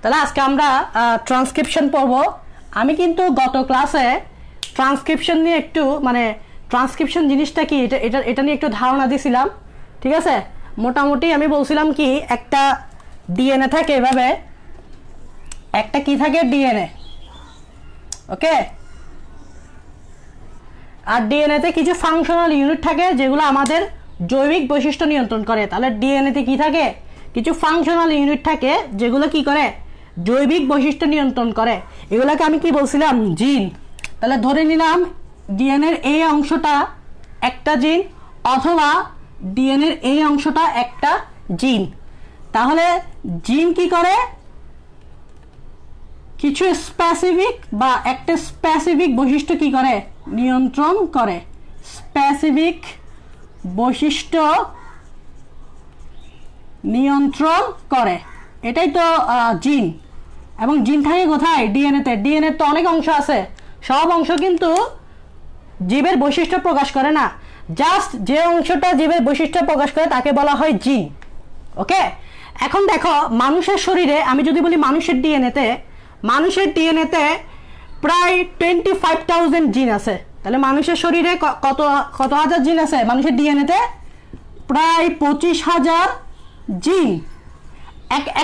তাহলে আজকে আমরা ট্রান্সক্রিপশন পড়ব। আমি কিন্তু গত ক্লাসে ট্রান্সক্রিপশন নিয়ে একটু মানে ট্রান্সক্রিপশন জিনিসটা কি এটা নিয়ে একটু ধারণা দিয়েছিলাম। ঠিক আছে, মোটামুটি আমি বলছিলাম কি একটা ডিএনএ থাকে, এভাবে একটা কি থাকে ডিএনএ, ওকে। আর ডিএনএতে কিছু ফাংশনাল ইউনিট থাকে যেগুলো আমাদের জৈবিক বৈশিষ্ট্য নিয়ন্ত্রণ করে। তাহলে ডিএনএতে কি থাকে, কিছু ফাংশনাল ইউনিট থাকে যেগুলো কি করে, জৈবিক বৈশিষ্ট্য নিয়ন্ত্রণ করে। এগুলোকে আমি কি বলছিলাম, জিন। তাহলে ধরে নিলাম ডিএনএর এই অংশটা একটা জিন, অথবা ডিএনএর এই অংশটা একটা জিন। তাহলে জিন কি করে, কিছু স্পেসিফিক বা একটা স্পেসিফিক বৈশিষ্ট্য কি করে, নিয়ন্ত্রণ করে। স্পেসিফিক বৈশিষ্ট্য নিয়ন্ত্রণ করে, এটাই তো জিন। এবং জিন থাকে কোথায়, ডিএনএতে। ডিএনএ তো অনেক অংশ আছে, সব অংশ কিন্তু জীবের বৈশিষ্ট্য প্রকাশ করে না, জাস্ট যে অংশটা জীবের বৈশিষ্ট্য প্রকাশ করে তাকে বলা হয় জিন, ওকে। এখন দেখো মানুষের শরীরে, আমি যদি বলি মানুষের ডিএনএতে প্রায় 25,000 জিন আছে। তাহলে মানুষের শরীরে কত কত হাজার জিন আছে, মানুষের ডিএনএতে প্রায় 25,000 জিন।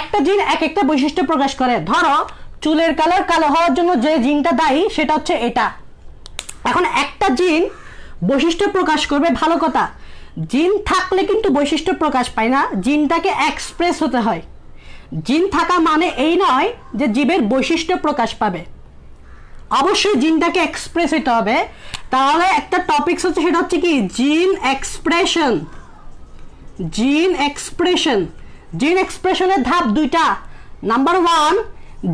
একটা জিন এক একটা বৈশিষ্ট্য প্রকাশ করে। ধরো চুলের কালার কালো হওয়ার জন্য যে জিনটা দায়ী সেটা হচ্ছে এটা। এখন একটা জিন বৈশিষ্ট্য প্রকাশ করবে, ভালো কথা। জিন থাকলে কিন্তু বৈশিষ্ট্য প্রকাশ পায় না, জিনটাকে এক্সপ্রেস হতে হয়। জিন থাকা মানে এই নয় যে জীবের বৈশিষ্ট্য প্রকাশ পাবে, অবশ্যই জিনটাকে এক্সপ্রেস হতে হবে। তাহলে একটা টপিক হচ্ছে, সেটা হচ্ছে কি জিন এক্সপ্রেশন। জিন এক্সপ্রেশন, জিন এক্সপ্রেশনের ধাপ দুইটা। নাম্বার 1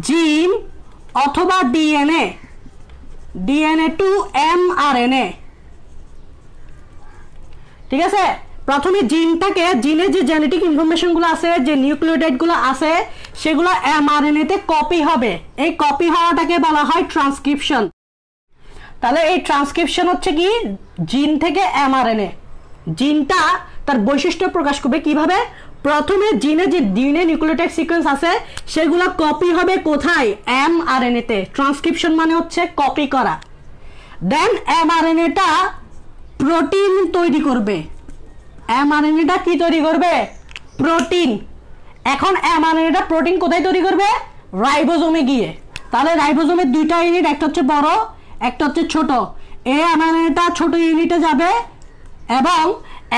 জিন অথবা ডিএনএ, ডিএনএ টু এমআরএনএ। ঠিক আছে, প্রথমে জিনটাকে, জিনের যে জেনেটিক ইনফরমেশনগুলো আছে, যে নিউক্লিওটাইডগুলো আছে, সেগুলো এমআরএনএতে কপি হবে। এই কপি হওয়াটাকে বলা হয় ট্রান্সক্রিপশন। তাহলে এই ট্রান্সক্রিপশন হচ্ছে কি, জিন থেকে এমআরএনএ। জিনটা তার বৈশিষ্ট্য প্রকাশ করবে কিভাবে, প্রথমে জিনে যে ডিএনএ নিউক্লিওটাইড সিকোয়েন্স আছে সেগুলো কপি হবে কোথায়, এমআরএনএতে। ট্রান্সক্রিপশন মানে হচ্ছে কপি করা। দেন এমআরএনএটা প্রোটিন তৈরি করবে। এমআরএনএটা কি তৈরি করবে, প্রোটিন। এখন এমআরএনএটা প্রোটিন কোথায় তৈরি করবে, রাইবোজোমে গিয়ে। তাহলে রাইবোজোমের দুইটা ইউনিট, একটা হচ্ছে বড়, একটা হচ্ছে ছোট। এই এমআরএনএটা ছোট ইউনিটে যাবে এবং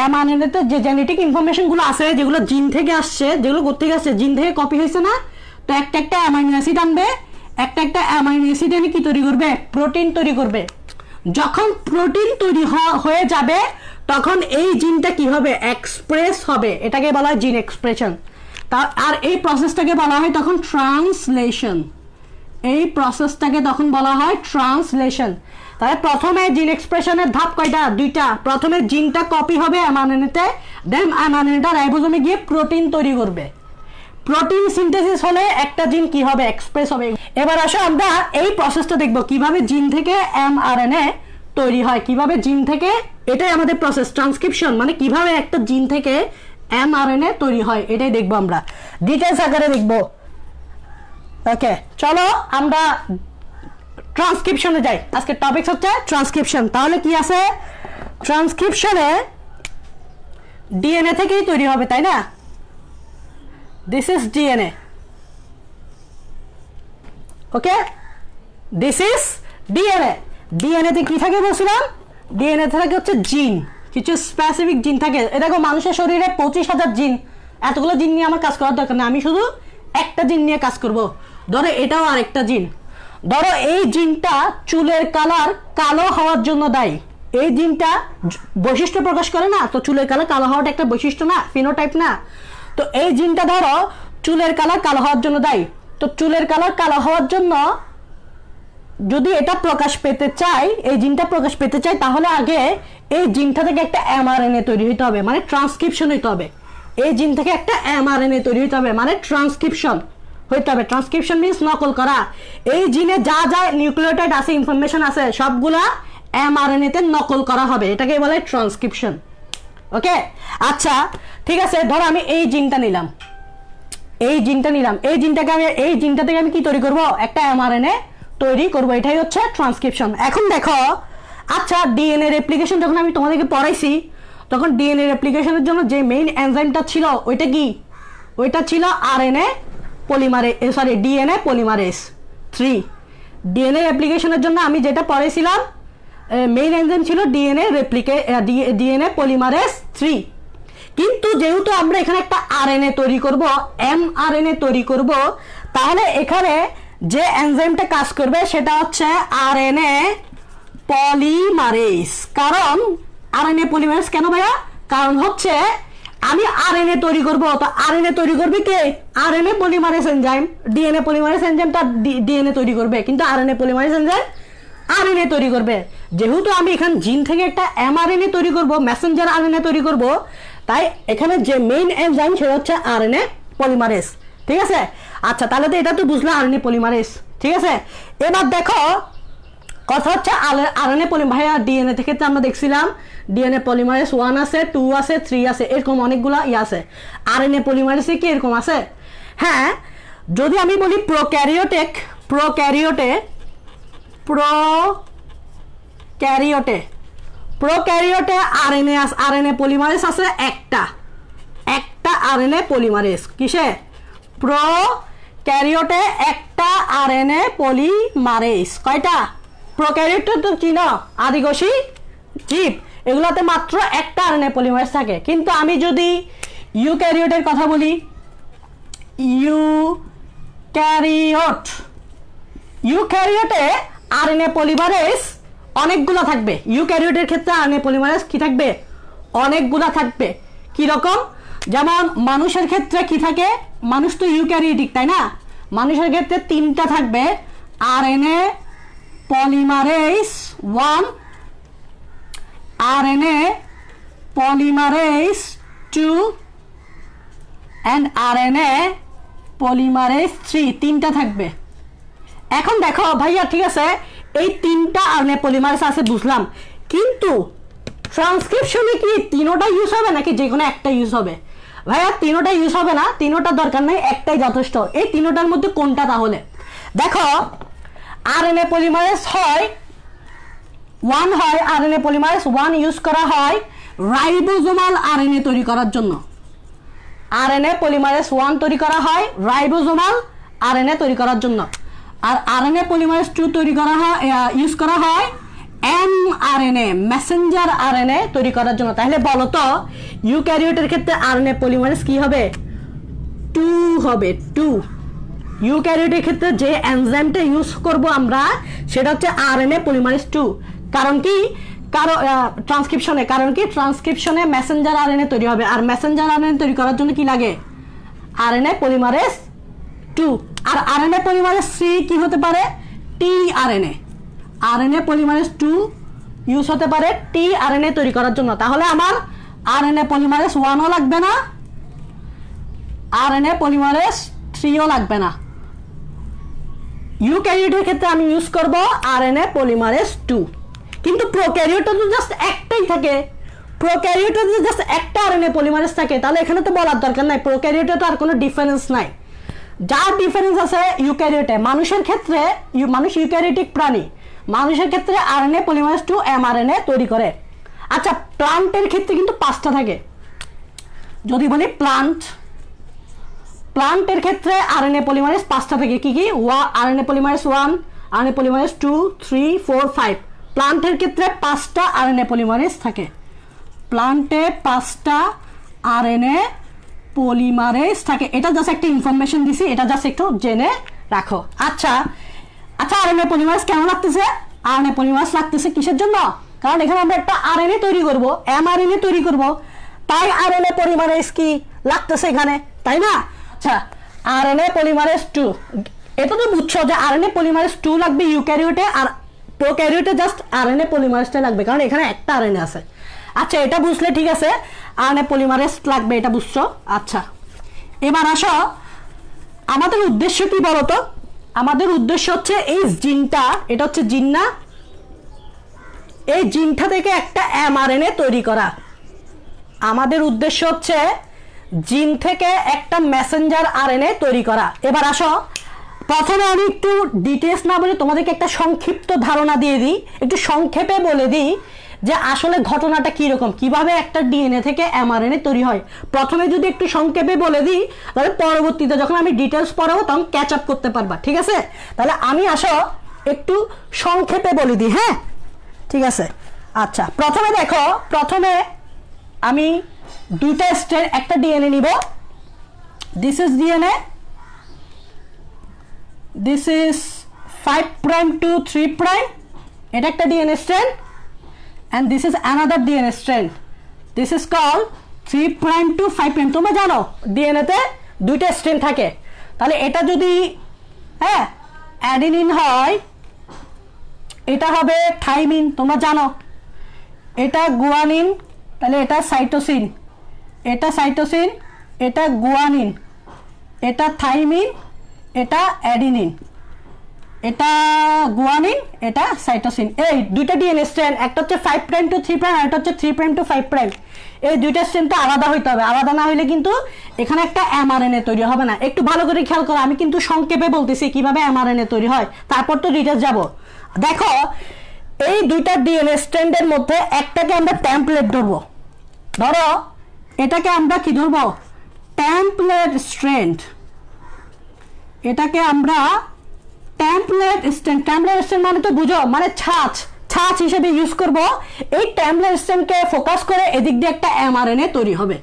এমআরএনএতে যে জেনেটিক ইনফরমেশনগুলো আছে, যেগুলো জিন থেকে আসছে, যেগুলো কোত্থেকে আসছে, জিন থেকে কপি হয়েছে না, তো একটা একটা অ্যামাইনো অ্যাসিড আনবে। একটা অ্যামাইনো অ্যাসিড এনে কি তৈরি করবে, প্রোটিন তৈরি করবে। যখন প্রোটিন তৈরি হয়ে যাবে তখন এই জিনটা কি হবে, এক্সপ্রেস হবে। এটাকে বলা হয় জিন এক্সপ্রেশন। আর এই প্রসেসটাকে বলা হয় তখন ট্রান্সলেশন। এই প্রসেসটাকে তখন বলা হয় ট্রান্সলেশন। তাহলে প্রথমে জিন এক্সপ্রেশনের ধাপ কয়টা, দুইটা। প্রথমে জিনটা কপি হবে এমআরএনএতে, দেন এমআরএনএটা রাইবোজোমে গিয়ে প্রোটিন তৈরি করবে। প্রোটিন সিনথেসিস হলে একটা জিন কি হবে, এক্সপ্রেস হবে। এবার আসো আমরা এই প্রসেসটা দেখব, কিভাবে জিন থেকে এমআরএনএ তৈরি হয়, কিভাবে জিন থেকে, এটাই আমাদের প্রসেস ট্রান্সক্রিপশন, মানে কিভাবে একটা জিন থেকে এমআরএনএ তৈরি হয়, এটাই দেখবো আমরা, ডিটেলস আকারে দেখবো। ওকে, চলো আমরা ট্রান্সক্রিপশনে যাই। আজকে টপিক হচ্ছে ট্রান্সক্রিপশন। তাহলে কি আছে, ট্রান্সক্রিপশনে ডিএনএ থেকেই তৈরি হবে, তাই না। This is DNA, okay, this is DNA. DNA তে কি থাকে বলছিলাম, ডিএনএ থাকে হচ্ছে জিন, কিছু স্পেসিফিক জিন থাকে। এ দেখো মানুষের শরীরে 25,000 জিন, এতগুলো জিন নিয়ে আমার কাজ করার দরকার নেই, আমি শুধু একটা জিন নিয়ে কাজ করব। ধরো এটাও আরেকটা জিন। ধরো এই জিনটা চুলের কালার কালো হওয়ার জন্য দায়ী। এই জিনটা বৈশিষ্ট্য প্রকাশ করে না, তো চুলের কালার কালো হওয়াটা একটা বৈশিষ্ট্য না, ফিনোটাইপ না। তো এই জিনটা ধরো চুলের কালার কালো হওয়ার জন্য দায়ী। তো চুলের কালার কালো হওয়ার জন্য যদি এটা প্রকাশ পেতে চাই, এই জিনটা প্রকাশ পেতে চাই, তাহলে আগে এই জিনটা থেকে একটা এমআরএনএ তৈরি হতে হবে, মানে ট্রান্সক্রিপশন হইতে হবে। এই জিন থেকে একটা এমআরএনএ তৈরি হতে হবে, মানে ট্রান্সক্রিপশন হইতে হবে। ট্রান্সক্রিপশন মিন্স নকল করা। এই জিনে যা যা নিউক্লিওটাইড আছে, ইনফরমেশন আছে, সবগুলা এমআরএনএ তে নকল করা হবে, এটাকে বলে ট্রান্সক্রিপশন, ওকে। আচ্ছা ঠিক আছে, ধরো আমি এই জিনটা নিলাম, এই জিনটা নিলাম, এই জিনটা থেকে আমি কি তৈরি করব, একটা এমআরএনএ তৈরি করব, এটাই হচ্ছে ট্রান্সক্রিপশন। এখন দেখো, আচ্ছা ডিএনএ রেপ্লিকেশন যখন আমি তোমাদেরকে পড়াইছি তখন ডিএনএ রেপ্লিকেশনের জন্য যে মেইন এনজাইমটা ছিল ওইটা কি, ওইটা ছিল RNA polymerase, sorry DNA polymerase 3। DNA রেপ্লিকেশনের জন্য আমি যেটা পড়াইছিলাম মেইন এনজাইম ছিল ডিএনএ পলিমারেজ 3। কিন্তু যেহেতু আমরা এখানে একটা আরএনএ তৈরি করব, এমআরএনএ তৈরি করব, তাহলে এখানে যে এনজাইমটা কাজ করবে সেটা হচ্ছে আরএনএ পলিমারেজ। কারণ আরএনএ পলিমারেজ কেন ভাইয়া, কারণ হচ্ছে আমি আরএনএ তৈরি করব, তো আরএনএ তৈরি করবে কে, RNA polymerase enzyme. DNA polymerase enzyme তার ডিএনএ তৈরি করবে, কিন্তু আরএনএ পলিমারেজ এনজাইম আরএনএ তৈরি করবে। যেহেতু আমি এখানে জিন থেকে একটা এমআরএনএ তৈরি করব, মেসেঞ্জার আরএনএ তৈরি করব, তাই এখানে যে মেইন এনজাইম সেটা হচ্ছে আরএনএ পলিমারেজ। ঠিক আছে, আচ্ছা তাহলে তো এটা তো বুঝলাম আরএনএ পলিমারেজ। ঠিক আছে, এবার দেখো কথা হচ্ছে আরএনএ পলিমারেজ। ভাইয়া ডিএনএ থেকে তো আমরা দেখছিলাম ডিএনএ পলিমারেজ 1 আছে, 2 আছে, 3 আছে, এরকম অনেকগুলো আছে। আরএনএ পলিমারেজে কি এরকম আছে? হ্যাঁ, যদি আমি বলি প্রোক্যারিওটে আরএনএ পলিমারেজ আছে একটা আরএনএ পলিমারেজ। কিসে? প্রোক্যারিওটে একটা আরএনএ পলিমারেজ। কয়টা? প্রোক্যারিওটে তো চিনো, আদিবাসী জীব, এগুলোতে মাত্র একটা আরএনএ পলিমারেজ থাকে। কিন্তু আমি যদি ইউক্যারিওটের কথা বলি, ইউক্যারিওটে আরএনএ পলিমারেজ অনেকগুলো থাকবে। ইউক্যারিওটের ক্ষেত্রে আরএনএ পলিমারেজ কি থাকবে? অনেকগুলো থাকবে। কি রকম? যেমন মানুষের ক্ষেত্রে কি থাকে, মানুষ তো ইউক্যারিওটিক তাই না, মানুষের ক্ষেত্রে 3টা থাকবে, RNA polymerase 1, RNA polymerase 2 and RNA polymerase 3, 3টা থাকবে। এখন দেখো ভাইয়া, ঠিক আছে এই 3টা আরএনএ পলিমারেজ আছে বুঝলাম, কিন্তু ট্রান্সক্রিপশনে কি 3টা ইউজ হবে নাকি যে কোনো একটা ইউজ হবে? ভাইয়া 3টা ইউজ হবে না, 3টা দরকার নেই, একটাই যথেষ্ট। এই 3টার মধ্যে কোনটা তাহলে? দেখো আরএনএ পলিমারেজ হয় আরএনএ পলিমারেজ 1 ইউজ করা হয় রাইবোজোমাল আরএনএ তৈরি করার জন্য। আরএনএ পলিমারেজ 1 তৈরি করা হয় রাইবোজোমাল আরএনএ তৈরি করার জন্য। আর আরএনএ পলিমারেজ 2 তৈরি করা হয়, ইউজ করা হয় এমআরএনএ মেসেঞ্জার আরএনএ তৈরি করার জন্য। তাহলে বলো তো ইউক্যারিওটের ক্ষেত্রে আরএনএ পলিমারেজ কি হবে? 2 হবে, 2। ইউক্যারিওটের ক্ষেত্রে যে এনজাইমটা ইউজ করব আমরা সেটা হচ্ছে আরএনএ পলিমারেজ 2। কারণ কি? ট্রান্সক্রিপশনে মেসেঞ্জার আরএনএ তৈরি হবে, আর মেসেঞ্জার আরএনএ তৈরি করার জন্য কি লাগে? RNA polymerase 2। আর আরএনএ পলিমারেজ 3 কি হতে পারে? টিআরএনএ। আরএনএ পলিমারেজ 2 ইউজ হতে পারে টিআরএনএ তৈরি করার জন্য। তাহলে আমার আরএনএ পলিমারেজ 1ও লাগবে না, আরএনএ পলিমারেজ 3ও লাগবে না। ইউক্যারিওটের ক্ষেত্রে আমি ইউজ করব আরএনএ পলিমারেজ 2। কিন্তু প্রোক্যারিওটে তো জাস্ট একটাই থাকে, প্রোক্যারিওটে তো জাস্ট একটা আরএনএ পলিমারেজ থাকে, তাহলে এখানে তো বলার দরকার নাই, প্রোক্যারিওটে তো আর কোনো ডিফারেন্স নাই। যা ডিফারেন্স আছে ইউক্যারিওটে। মানুষের ক্ষেত্রে, মানুষ ইউক্যারিওটিক প্রাণী, মানুষের ক্ষেত্রে আরএনএ পলিমারেজ 2 এমআরএনএ তৈরি করে। আচ্ছা প্লান্টের ক্ষেত্রে কিন্তু 5টা থাকে। যদি বলি প্লান্টের ক্ষেত্রে আরএনএ পলিমারেজ 5টা থাকে। কি কি? RNA polymerase 1, RNA polymerase 2, 3, 4, 5। প্লান্টের ক্ষেত্রে 5টা আরএনএ পলিমারেজ থাকে। প্লান্টে 5টা আরএনএ পলিমারেজ থাকে। এটা জাস্ট একটা ইনফরমেশন দিছি, এটা জাস্ট একটু জেনে রাখো। আচ্ছা আরএনএ পলিমারেজ কেন লাগতেছে? আরএনএ পলিমারেজ লাগতেছে কিসের জন্য? কারণ এখানে আমরা একটা আরএনএ তৈরি করব, এমআরএনএ তৈরি করব, তাই আরএনএ পলিমারেজ কি লাগতেছে এখানে, তাই না? আচ্ছা আরএনএ পলিমারেজ 2, এটা তো বুঝছো যে আরএনএ পলিমারেজ 2 লাগবে ইউক্যারিওটে, আর প্রোক্যারিওটে জাস্ট আরএনএ পলিমারেজটা লাগবে, কারণ এখানে একটা আরএনএ আছে। আচ্ছা এটা বুঝলে ঠিক আছে, আরএনএ পলিমারেজ লাগবে, এটা বুঝছো। আচ্ছা এবার আসো, আমাদের উদ্দেশ্য কি বলতো? আমাদের উদ্দেশ্য হচ্ছে এই জিনটা, এটা হচ্ছে জিন না, এই জিনটা থেকে একটা এমআরএনএ তৈরি করা। আমাদের উদ্দেশ্য হচ্ছে জিন থেকে একটা মেসেঞ্জার আরএনএ তৈরি করা। এবার আসো, প্রথমে আমি একটু ডিটেলস না বলে তোমাদেরকে একটা সংক্ষিপ্ত ধারণা দিয়ে দিই, একটু সংক্ষেপে বলে দিই যে আসলে ঘটনাটা কীরকম, কিভাবে একটা ডিএনএ থেকে এমআরএনএ তৈরি হয়। প্রথমে যদি একটু সংক্ষেপে বলে দিই, তাহলে পরবর্তীতে যখন আমি ডিটেলস পড়াবো তখন ক্যাচ আপ করতে পারবা, ঠিক আছে? তাহলে আমি আসো একটু সংক্ষেপে বলে দিই, হ্যাঁ ঠিক আছে। আচ্ছা, প্রথমে দেখো, প্রথমে আমি দুইটা স্ট্র্যান্ড একটা ডিএনএ নিব। This is DNA, this is 5 prime to 3 prime, এটা একটা DNA strand, and this is another DNA strand. This is called 3 prime to 5 prime. তোমরা জানো ডিএনএ তে দুইটা স্ট্র্যান্ড থাকে, তাহলে এটা যদি হ্যাঁ অ্যাডিনিন হয়, এটা হবে থাইমিন, তোমরা জানো। এটা গুয়ানিন, তাহলে এটা সাইটোসিন, এটা সাইটোসিন, এটা গুয়ানিন, এটা থাইমিন, এটা অ্যাডিনিন, এটা গুয়ানিন, এটা সাইটোসিন। এই দুইটা ডিএনএ স্ট্র্যান্ড, একটা হচ্ছে 5 প্রাইম টু 3 প্রাইম, আর একটা হচ্ছে 3 প্রাইম টু 5 প্রাইম। এই দুইটা স্ট্র্যান্ডটা আলাদা হইতে হবে, আলাদা না হইলে কিন্তু এখানে একটা এমআরএনএ তৈরি হবে না। একটু ভালো করে খেয়াল করো, আমি কিন্তু সংক্ষেপে বলতেছি কিভাবে এমআরএনএ তৈরি হয়, তারপর তো ডিটেইলস যাব। দেখো, এই দুইটা ডিএনএ স্ট্র্যান্ডের মধ্যে একটাকে আমরা টেমপ্লেট ধরবো। ধরো এটাকে আমরা কি ধরবো? Template strand. এটাকে আমরা টেমপ্লেট স্ট্যান্ড, টেমপ্লেট স্ট্যান্ড মানে তো বুঝো, মানে ছাঁচ, ছাঁচ হিসেবে ইউজ করব। এই টেমপ্লেট স্ট্যান্ডকে ফোকাস করে এদিক দিয়ে একটা এমআরএনএ তৈরি হবে।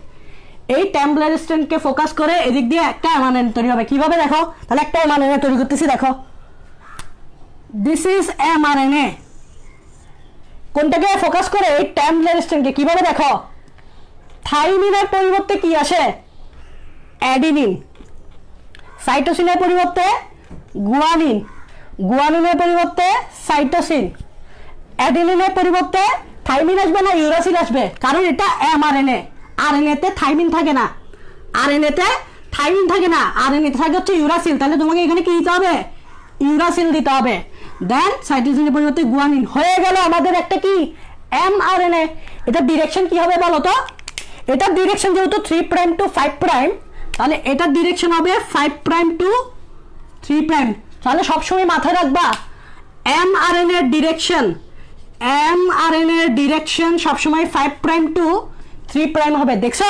এই টেমপ্লেট স্ট্যান্ডকে ফোকাস করে এদিক দিয়ে একটা এমআরএনএ তৈরি হবে। কিভাবে দেখো, তাহলে একটা এমআরএনএ তৈরি করতেছি, দেখো দিস ইজ এমআরএনএ। কোনটাকে ফোকাস করে? এই টেমপ্লেট স্ট্যান্ডকে। কিভাবে দেখো, থাইমিনের পরিবর্তে কি আসে? অ্যাডিনিন। সাইটোসিনের পরিবর্তে গুয়ানিন, গুয়ানিনের পরিবর্তে সাইটোসিন, অ্যাডিনিনের পরিবর্তে থাইমিন আসবে না ইউরাসিল আসবে, কারণ এটা এমআরএনএ। আরএনএতে থাইমিন থাকে না, আরএনএতে থাইমিন থাকে না, আরএনএতে থাকে হচ্ছে ইউরাসিল। তাহলে তোমাকে এখানে কি দিতে হবে? ইউরাসিল দিতে হবে। দেন সাইটোসিনের পরিবর্তে গুয়ানিন হয়ে গেল আমাদের একটা কি এমআরএনএ। এটার ডিরেকশন কি হবে বলো তো? এটার ডিরেকশন যেহেতু 3 প্রাইম টু 5 প্রাইম, তাহলে এটার ডিরেকশন হবে 5 প্রাইম টু 3 প্রাইম। তাহলে সবসময় মাথায় রাখবা এমআরএনএ ডিরেকশন, এমআরএনএ ডিরেকশন সবসময় 5 প্রাইম টু 3 প্রাইম হবে। দেখছো,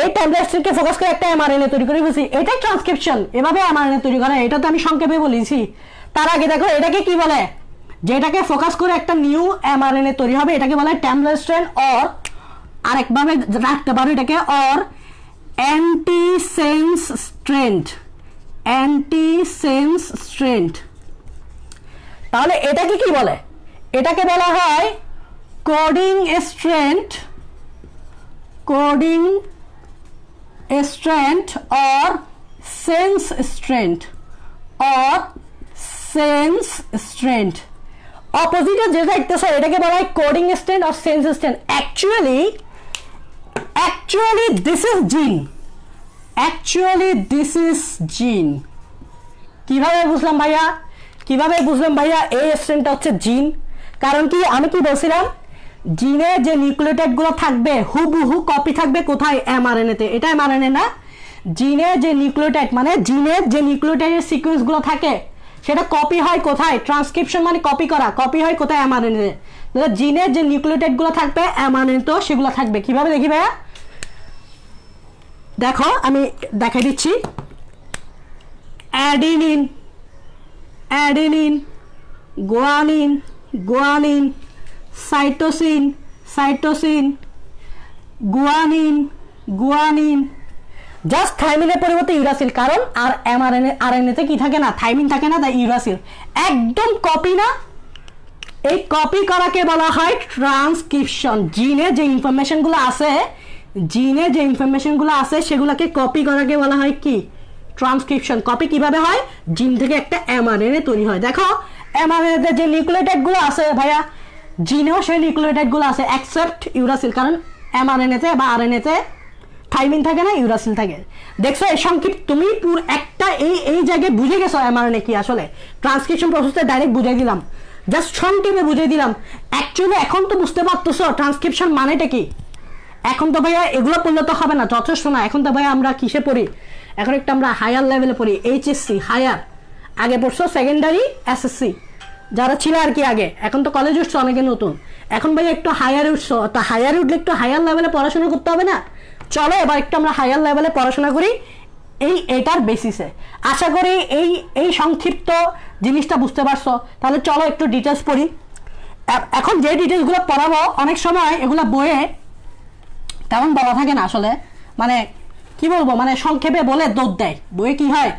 এই টেমপ্লেটকে ফোকাস করে একটা এমআরএনএ তৈরি করে বলছি, এটাই ট্রান্সক্রিপশন। এভাবে এমআরএনএ তৈরি করা, এটা তো আমি সংক্ষেপে বলেছি। তার আগে দেখো এটাকে কি বলে, যেটাকে ফোকাস করে একটা নিউ এমআরএনএ তৈরি হবে, এটাকে বলে টেমপ্লেট স্ট্র্যান্ড, অর আরেকভাবে রাখতে পারো এটাকে or antisense strand, antisense strand. তাহলে এটাকে কি বলে? এটাকে বলা হয় coding strand, coding strand or sense strand, or sense strand. অপোজিটে যেটা দেখতেছো এটাকে বলা হয় coding strand or sense strand. Actually this is জিন, অ্যাকচুয়ালি দিস ইজ জিন। কিভাবে বুঝলাম ভাইয়া? কিভাবে বুঝলাম ভাইয়া এই স্ট্র্যান্ডটা হচ্ছে জিন? কারণ কি, আমি কি বলছিলাম, জিনে যে নিউক্লিওটাইড গুলো থাকবে হুবহু কপি থাকবে কোথায়? এমআরএনএ তে। এটা এমআরএনএ না, জিনে যে নিউক্লিওটাইড মানে জিনের যে নিউক্লিওটাইডের সিকোয়েন্স গুলো থাকে সেটা কপি হয় কোথায়? ট্রান্সক্রিপশন মানে কপি করা, কপি হয় কোথায়? এমআরএনএ। জিনের যে নিউক্লিওটাইড গুলো থাকবে এমআরএনএ তো সেগুলো থাকবে। কিভাবে দেখি ভাইয়া? দেখো আমি দেখাই দিচ্ছি। Adenine, adenine, guanine, guanine, cytosine, cytosine, guanine, guanine. Just থাইমিনের পরিবর্তে ইউরাসিল, কারণ আর এমআরএনএ আরএনএতে কি থাকে না? থাইমিন থাকে না, তাই ইউরাসিল। একদম কপি না? এই কপি করাকে বলা হয় ট্রান্সক্রিপশন। জিনে যে ইনফরমেশনগুলো আছে, জিনে যে ইনফরমেশনগুলো আছে সেগুলোকে কপি করাকে বলা হয় কি? ট্রান্সক্রিপশন। কপি কিভাবে হয়? জিন থেকে একটা এমআরএনএ তৈরি হয়। দেখো এমআরএনএতে যে নিউক্লিওটাইডগুলো আছে ভাইয়া, জিনেও সেই নিউক্লিওটাইডগুলো আছে এক্সেপ্ট ইউরাসিল, কারণ এমআরএনএতে বা আরএনএতে থাইমিন থাকে না, ইউরাসিল থাকে। দেখছো এই সংক্ষিপ্ত তুমি পুরো একটা এই জায়গায় বুঝে গেছো এমআরএনএ কি আসলে। ট্রান্সক্রিপশন প্রসেসটা ডাইরেক্ট বুঝাই দিলাম, জাস্ট সংক্ষেপে বুঝাই দিলাম। অ্যাকচুয়ালি এখন তো বুঝতে পারতেছো ট্রান্সক্রিপশন মানেটা কি। এখন তো ভাইয়া এগুলো পড়লে তো হবে না, যথেষ্ট না। এখন তো ভাইয়া আমরা কিসে পড়ি, এখন একটু আমরা হায়ার লেভেলে পড়ি, এইচএসসি হায়ার। আগে পড়ছো সেকেন্ডারি, এসএসসি যারা ছিল আর কি আগে, এখন তো কলেজ উঠছো অনেকে নতুন, এখন ভাইয়া একটু হায়ারে উঠছো, তো হায়ারে উঠলে একটু হায়ার লেভেলে পড়াশোনা করতে হবে না? চলো এবার একটু আমরা হায়ার লেভেলে পড়াশোনা করি এটার বেসিসে। আশা করি এই সংক্ষিপ্ত জিনিসটা বুঝতে পারছো। তাহলে চলো একটু ডিটেলস পড়ি। এখন যে ডিটেলসগুলো পড়াবো অনেক সময় এগুলো বইয়ে তেমন বলা থাকে না আসলে, মানে কি বলবো, মানে সংক্ষেপে বলে দৌড় দেয়। বইয়ে কি হয়,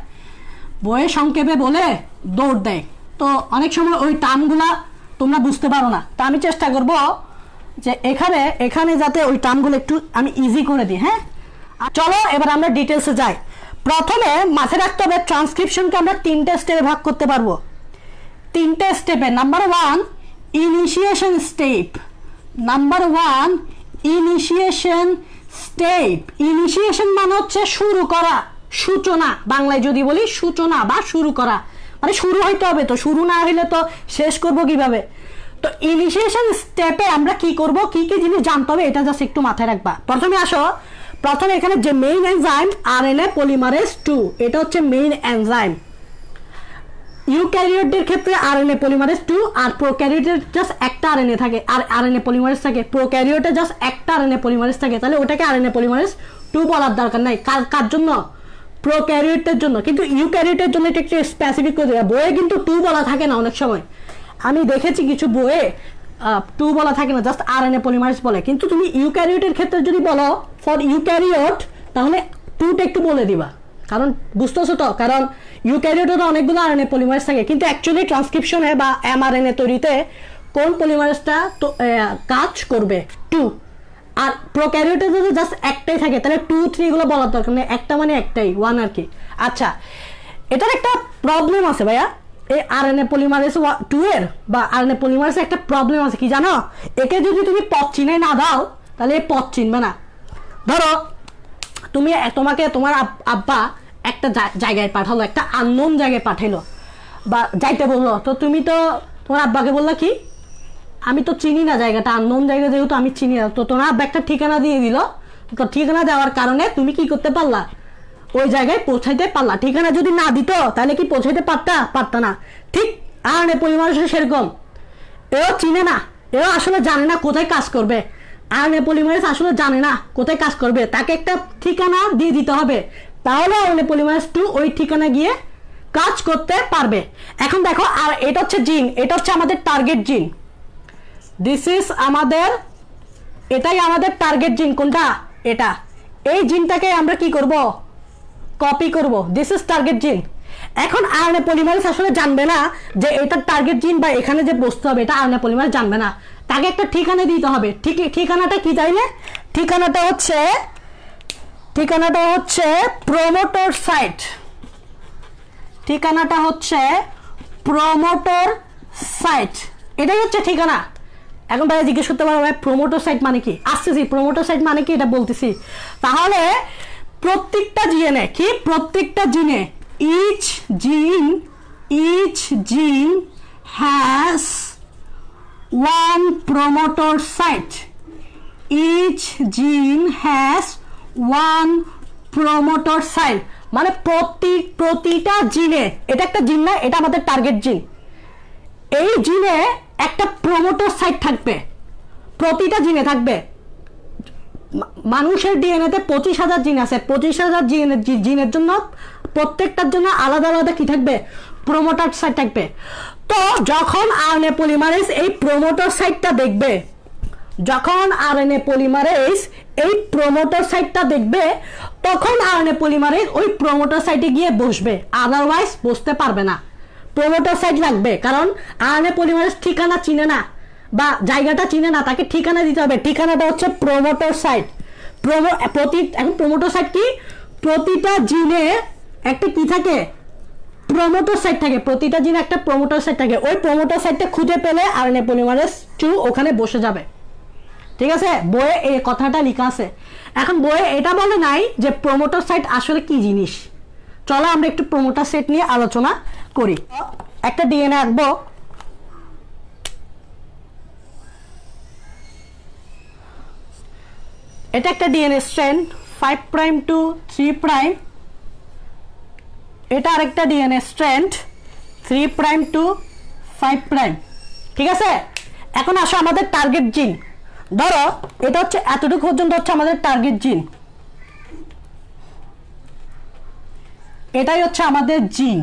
বইয়ে সংক্ষেপে বলে দৌড় দেয়, তো অনেক সময় ওই টার্মগুলা তোমরা বুঝতে পারো না। তা আমি চেষ্টা করব যে এখানে যাতে ওই টার্মগুলো একটু আমি ইজি করে দিই। হ্যাঁ, চলো এবার আমরা ডিটেলসে যাই। প্রথমে মাথায় রাখতে হবে ট্রান্সক্রিপশনকে আমরা 3টে স্টেপে ভাগ করতে পারবো। 3টে স্টেপে, number 1 initiation step. Number 1 initiation step. Initiation মানে হচ্ছে শুরু করা, সূচনা, বাংলায় যদি বলি সূচনা বা শুরু করা, মানে শুরু হইতে হবে, তো শুরু না হইলে তো শেষ করব কিভাবে? তো ইনিশিয়েশন স্টেপে আমরা কি করব, কি কি জিনিস জানতে হবে এটা জাস্ট একটু মাথায় রাখবা। প্রথমে এখানে যে মেইন এনজাইম আরএনএ পলিমারেজ 2, এটা হচ্ছে মেইন এনজাইম। ইউক্যারিওটের ক্ষেত্রে আরএনএ পলিমারেজ 2, আর প্রোক্যারিওটের জাস্ট একটা আরএনএ থাকে, আর আরএনএ পলিমারেজ থাকে। প্রোক্যারিওটে জাস্ট একটা আরএনএ পলিমারেজ থাকে, তাহলে ওটাকে আরএনএ পলিমারেজ 2 বলার দরকার নাই। কার জন্য? প্রোক্যারিওটের জন্য। কিন্তু ইউক্যারিওটের জন্য এটা একটু স্পেসিফিক করে দেওয়া, বইয়ে কিন্তু 2 বলা থাকে না অনেক সময়। আমি দেখেছি কিছু বইয়ে 2 বলা থাকে না, জাস্ট আরএনএ পলিমারেজ বলে। কিন্তু তুমি ইউক্যারিওটের ক্ষেত্রে যদি বলো ফর ইউক্যারিওট, তাহলে 2টা একটু বলে দিবা, কারণ বুঝতেছো তো, কারণ ইউক্যারিওটের অনেকগুলো আরএনএ পলিমারেজ থাকে, কিন্তু অ্যাকচুয়ালি ট্রান্সক্রিপশনে বা এমআরএনএ তৈরিতে কোন পলিমারেজটা কাজ করবে? 2। আর প্রোক্যারিওটে যদি জাস্ট একটাই থাকে, তাহলে 2, 3 এগুলো বলার দরকার নেই, একটা মানে একটাই, 1 আর কি। আচ্ছা, এটার একটা প্রবলেম আছে ভাইয়া, এই আরএনএ পলিমারেজ 2 এর বা আরএনএ পলিমারেজে একটা প্রবলেম আছে, কি জানো? একে যদি তুমি পথ চিনে না দাও, তাহলে এই পথ চিনবে না। ধরো তোমাকে তোমার আব্বা একটা জায়গায় পাঠালো, একটা আননোন জায়গায় পাঠাইলো বা যাইতে বললো, তো তুমি তো তোমার আব্বাকে বললা কি, আমি তো চিনি না জায়গাটা, আননোন জায়গা যেহেতু আমি চিনি না, তো তোমার আব্বা একটা ঠিকানা দিয়ে দিল, তো ঠিকানা দেওয়ার কারণে তুমি কি করতে পারলা, ওই জায়গায় পৌঁছাইতে পারলা। ঠিকানা যদি না দিত তাহলে কি পৌঁছাইতে পারতা না। ঠিক আরএনএ পলিমারেজ সেরকম, এও চিনে না, এও আসলে জানে না কোথায় কাজ করবে। আরএনএ পলিমারেজ আসলে জানে না কোথায় কাজ করবে, তাকে একটা ঠিকানা দিয়ে দিতে হবে, তাহলে আরএনএ পলিমারেজ 2 ওই ঠিকানা গিয়ে কাজ করতে পারবে। এখন দেখো, আর এটা হচ্ছে জিন, এটা হচ্ছে আমাদের টার্গেট জিন। দিস ইজ আমাদের, এটাই আমাদের টার্গেট জিন। কোনটা? এটা। এই জিনটাকে আমরা কি করব, কপি করব। দিস ইজ টার্গেট জিন। এখন আরএনএ পলিমারেজ আসলে জানবে না যে এটা টার্গেট জিন বা এখানে যে বসতে হবে, এটা আরএনএ পলিমারেজ জানবে না, তাকে একটা ঠিকানা দিতে হবে। ঠিকানাটা কি তাইলে? ঠিকানাটা হচ্ছে প্রমোটর সাইট। ঠিকানাটা হচ্ছে প্রমোটর সাইট, এটাই হচ্ছে ঠিকানা। এখন ভাই জিজ্ঞেস করতে পারো ভাই প্রমোটর সাইট মানে কি? আসতেছি, প্রমোটর সাইট মানে কি এটা বলতেছি। তাহলে প্রত্যেকটা জিনে কি, প্রত্যেকটা জিনে each gene has one promoter site. Each gene has one promoter site. মানে প্রতিটা জিনে, এটা একটা জিন না, এটা আমাদের টার্গেট জিন, এই জিনে একটা প্রমোটর সাইট থাকবে, প্রতিটা জিনে থাকবে। মানুষের ডিএনএতে 25,000 জিন আছে, 25,000 জিনের জন্য প্রত্যেকটার জন্য আলাদা আলাদা কি থাকবে, প্রমোটার সাইট থাকবে। তো যখন আরএনএ পলিমারেজ এই প্রমোটার সাইটটা দেখবে, যখন আরএনএ পলিমারেজ এই প্রমোটার সাইটটা দেখবে, তখন আরএনএ পলিমারেজ ওই প্রমোটার সাইটে গিয়ে বসবে, আদারওয়াইজ বসতে পারবে না। প্রমোটার সাইট লাগবে, কারণ আরএনএ পলিমারেজ ঠিকানা চিনে না বা জায়গাটা চিনে না, তাকে ঠিকানা দিতে হবে। ঠিকানাটা হচ্ছে প্রমোটর সাইট। এখন প্রমোটর সাইট কি, প্রতিটা জিনে একটা কি থাকে, প্রমোটর সাইট থাকে, প্রতিটা জিনে একটা প্রমোটর সাইট থাকে। ওই প্রমোটর সাইটটা খুঁজে পেলে আরএনএ পলিমারেজ 2 ওখানে বসে যাবে। ঠিক আছে, বইয়ে এই কথাটা লেখা আছে। এখন বইয়ে এটা বলে নাই যে প্রমোটর সাইট আসলে কি জিনিস। চলো আমরা একটু প্রমোটর সাইট নিয়ে আলোচনা করি। একটা ডিএনএ আঁকবো, এটা একটা DNA strand 5 prime to 3 prime, এটা আরেকটা DNA strand 3 prime to 5 prime. ঠিক আছে, এখন আসো আমাদের টার্গেট জিন। ধরো এটা হচ্ছে এতটুকু পর্যন্ত হচ্ছে আমাদের টার্গেট জিন, এটাই হচ্ছে আমাদের জিন,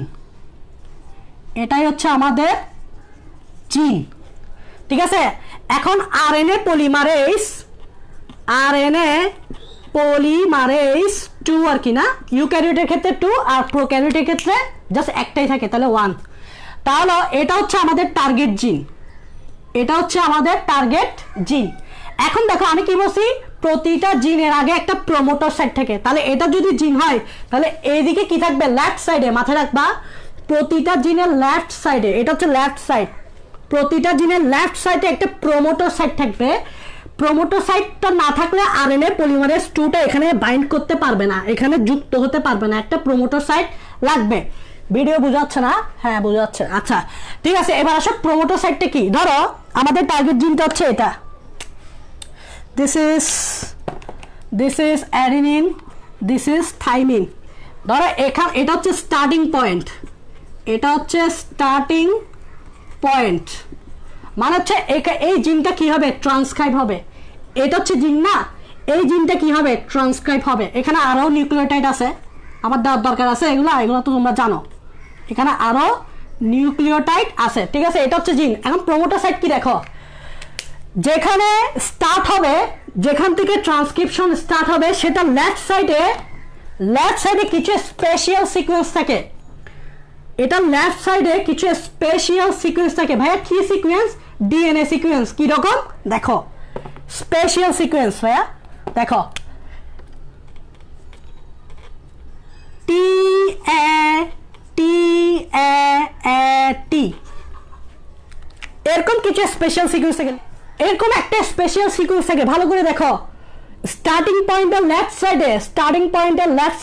এটাই হচ্ছে আমাদের জিন। ঠিক আছে, এখন আরএনএ পলিমারেজ, আরএনএ পলিমারেজ 2 আর কি না, ইউক্যারিওটের ক্ষেত্রে 2 আর প্রোক্যারিওটের ক্ষেত্রে জাস্ট একটাই থাকে, তাহলে 1। তাহলে এটা হচ্ছে আমাদের টার্গেট জিন, এটা হচ্ছে আমাদের টার্গেট জিন। এখন দেখো আমি কি বলছি, প্রতিটা জিনের আগে একটা প্রমোটর সাইট থাকে, তাহলে এটা যদি জিন হয় তাহলে এইদিকে কি থাকবে, লেফট সাইডে, মাথায় রাখবা প্রতিটা জিনের লেফট সাইডে, এটা হচ্ছে লেফট সাইড, প্রতিটা জিনের লেফট সাইডে একটা প্রমোটর সাইট থাকবে। প্রমোটর সাইটটা না থাকলে আরএনএ পলিমারেজ 2টা এখানে বাইন্ড করতে পারবে না, এখানে যুক্ত হতে পারবে না, একটা প্রমোটর সাইট লাগবে। ভিডিও বোঝাচ্ছে না? হ্যাঁ বোঝাচ্ছে। আচ্ছা ঠিক আছে, এবার আসো প্রমোটর সাইটটা কি। ধরো আমাদের টার্গেট জিনটা হচ্ছে এটা, this is adenine, this is thymine. ধরো এটা হচ্ছে স্টার্টিং পয়েন্ট, এটা হচ্ছে স্টার্টিং পয়েন্ট, মানে হচ্ছে এই জিনটা কি হবে, ট্রান্সক্রাইব হবে। এটা হচ্ছে জিন না, এই জিনটা কি হবে, ট্রান্সক্রাইব হবে। এখানে আরো নিউক্লিওটাইড আছে, আমার দেওয়ার দরকার আছে, এগুলো তো তোমরা জানো, এখানে আরো নিউক্লিওটাইড আছে। ঠিক আছে, এটা হচ্ছে জিন। এখন প্রমোটার সাইট কি দেখো, যেখানে স্টার্ট হবে, যেখান থেকে ট্রান্সক্রিপশন স্টার্ট হবে, সেটা লেফট সাইডে কিছু স্পেশাল সিকোয়েন্স থাকে, এটা লেফট সাইডে কিছু স্পেশাল সিকোয়েন্স থাকে। ভাইয়া কি সিকোয়েন্স, ডিএনএ সিকোয়েন্স। কি রকম দেখো, স্পেশাল সিকোয়েন্স। ভাইয়া দেখো টি এরকম কিছু স্পেশাল সিকোয়েন্স থাকে, এরকম একটা স্পেশাল সিকোয়েন্স থাকে। ভালো করে দেখো, স্টার্টিং পয়েন্টের লেফট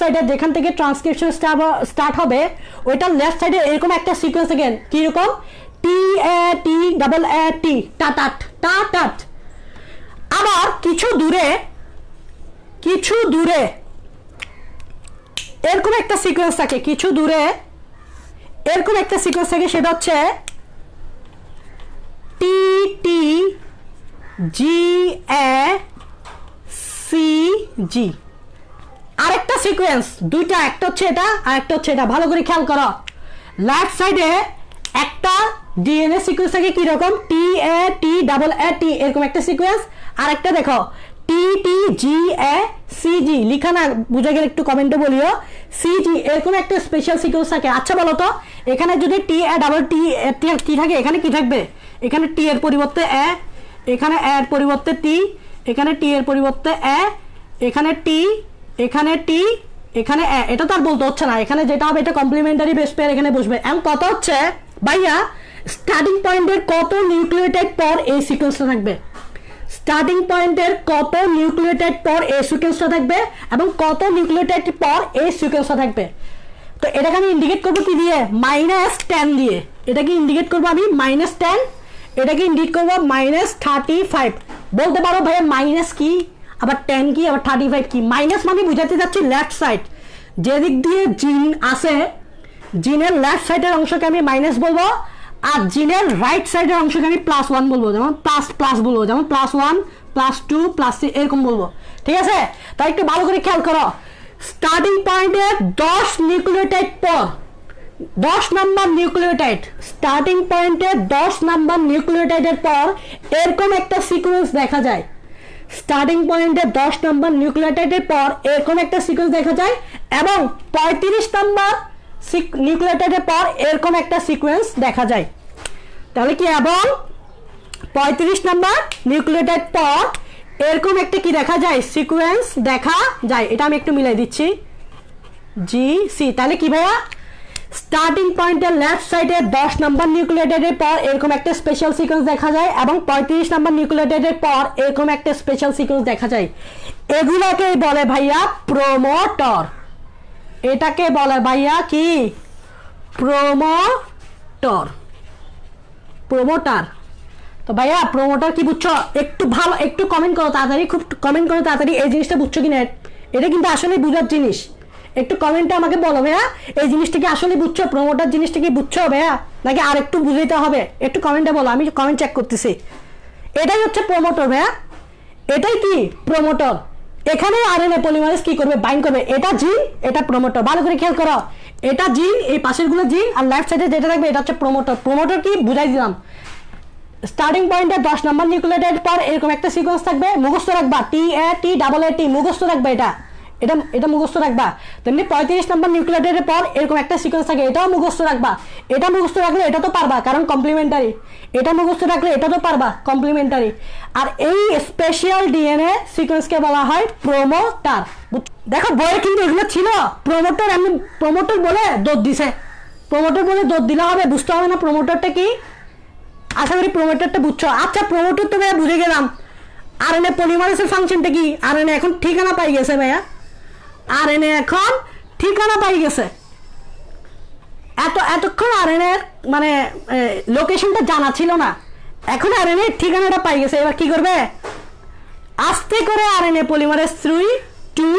সাইডে, যেখান থেকে ট্রান্সক্রিপশন স্টার্ট হবে, ওইটার লেফট সাইডে এরকম একটা সিকোয়েন্স থাকে। কিরকম, TAT টাটাট। আবার কিছু দূরে এরকম একটা সিকোয়েন্স থাকে, কিছু দূরে এরকম একটা সিকোয়েন্স থাকে, সেটা হচ্ছে TTGACG। আরেকটা সিকোয়েন্স, দুইটা, একটা হচ্ছে এটা আর একটা হচ্ছে এটা। ভালো করে খেয়াল করো, লেফট সাইডে একটা ডিএনএ সিকোয়েন্স থাকে কিরকম, TAT এরকম একটা সিকোয়েন্স, আর একটা দেখো TTGACG। লিখা না বুঝে গেলে একটু কমেন্টে বলিও, CG এরকম একটা স্পেশাল সিকোয়েন্স থাকে। আচ্ছা বলো তো, এখানে যদি TAT কি থাকে, এখানে কি থাকবে, এখানে টি এর পরিবর্তে এ, এখানে এর পরিবর্তে টি, এখানে টি এর পরিবর্তে এ, এখানে টি, এখানে টি, এখানে এ। এটা তো আর বলতে হচ্ছে না, এখানে যেটা হবে এটা কমপ্লিমেন্টারি বেস পেয়ার এখানে বসবে। এখন কত হচ্ছে ভাইয়া, স্টার্টিং পয়েন্টের কত নিউক্লিওটাইড পর এই সিকোয়েন্সটা থাকবে, স্টার্টিং পয়েন্টের কত নিউক্লিওটাইড পর এই সিকোয়েন্সটা থাকবে এবং কত নিউক্লিওটাইড পর এই সিকোয়েন্সটা থাকবে। তো এটাকে আমি ইন্ডিকেট করবো কি দিয়ে, -10 দিয়ে। এটাকে ইন্ডিকেট করবো আমি -10, এটাকে ইন্ডিকেট করবো -35। বলতে পারো ভাইয়া মাইনাস কি, আবার 10 কি, আবার 35 কি। মাইনাস মানে বুঝাতে যাচ্ছি লেফট সাইড, যেদিক দিয়ে জিন আছে, জিনের লেফট সাইডের অংশকে আমি মাইনাস বলবো, আর জিনের রাইট সাইডের অংশকে আমি +1 বলবো, যেমন প্লাস বলবো, যেমন +1 +2 +3 এরকম বলবো। ঠিক আছে, তাই একটু ভালো করে খেয়াল করো, স্টার্টিং পয়েন্টে 10 নিউক্লিওটাইড পর, 10 নাম্বার নিউক্লিওটাইড, স্টার্টিং পয়েন্টে 10 নাম্বার নিউক্লিওটাইডের পর এরকম একটা সিকোয়েন্স দেখা যায়। স্টার্টিং পয়েন্টে 10 নাম্বার নিউক্লিওটাইডের পর এরকম একটা সিকোয়েন্স দেখা যায়, এবং 35 নাম্বার নিউক্লিওটাইডের পর এরকম একটা সিকোয়েন্স দেখা যায়। তাহলে কি, এবং 35 নাম্বার নিউক্লিওটাইড পর এরকম একটা কি দেখা যায়, সিকোয়েন্স দেখা যায়। এটা আমি একটু মিলাই দিচ্ছি, GC। তাহলে কি ভাইয়া, স্টার্টিং পয়েন্টের লেফট সাইডে 10 নাম্বার নিউক্লিওটাইডের পর এরকম একটা স্পেশাল সিকোয়েন্স দেখা যায়, এবং 35 নাম্বার নিউক্লিওটাইডের পর এরকম একটা স্পেশাল সিকোয়েন্স দেখা যায়। এগুলোকে বলে ভাইয়া প্রমোটর। এটাকে বলে ভাইয়া কি, প্রমোটর। তো ভাইয়া প্রমোটার কি বুঝছো? একটু ভালো একটু কমেন্ট করো তাড়াতাড়ি, খুব কমেন্ট করো তাড়াতাড়ি এই জিনিসটা বুঝছো কিনা। এটা কিন্তু আসলে বুঝার জিনিস। একটু কমেন্টে আমাকে বলো ভাইয়া এই জিনিসটা কি আসলে বুঝছো, প্রমোটার জিনিসটা কি বুঝছো ভাইয়া, নাকি আর একটু বুঝাইতে হবে? একটু কমেন্টে বলো, আমি কমেন্ট চেক করতেছি। এটাই হচ্ছে প্রমোটর ভাইয়া, এটাই কি প্রমোটর। এখানে আরএনএ পলিমারেজ কি করবে, বাইন্ড করবে। এটা জিন, এটা প্রমোটর। ভালো করে খেয়াল করো, এটা জিন, এই পাশের গুলো জিন, আর লেফট সাইডে যেটা থাকবে এটা হচ্ছে প্রমোটর। প্রমোটর কি বুঝাই দিলাম। স্টার্টিং পয়েন্টে 10 নম্বর নিউক্লিওটাইড পর এরকম একটা সিকোয়েন্স থাকবে, মুখস্থ রাখবা। টি মুখস্থ রাখবা, এটা এটা এটা মুখস্থ রাখবা। তেমনি 35 নম্বর নিউক্লিওটাইডের পর এরকম একটা সিকোয়েন্স থাকে, এটাও মুখস্থ রাখবা। এটা মুখস্থ রাখলে এটা তো পারবা, কারণ কমপ্লিমেন্টারি। এটা মুখস্থ রাখলে এটা তো পারবা, কমপ্লিমেন্টারি। আর এই স্পেশাল ডিএনএ সিকোয়েন্সকে বলা হয় প্রমোটার। দেখো বইয়ে কিন্তু এগুলো ছিল। প্রমোটার, আমি প্রমোটার বলে দৌড় দিছে, প্রমোটার বলে দৌড় দিলে হবে, বুঝতে হবে না প্রমোটারটা কি। আশা করি প্রমোটারটা বুঝছো। আচ্ছা প্রমোটার তো ভাইয়া বুঝে গেলাম। আরএনএ পলিমারেজের ফাংশনটা কি? আরএনএ এখন ঠিকানা পাই গেছে ভাইয়া, আরএনএ এখন ঠিকানা পাই গেছে। এতক্ষণ আরএনএ মানে লোকেশনটা জানা ছিল না, এখন আরএনএ ঠিকানাটা পাই গেছে। এবার কি করবে, আস্তে করে আরএনএ পলিমারেজ 3 2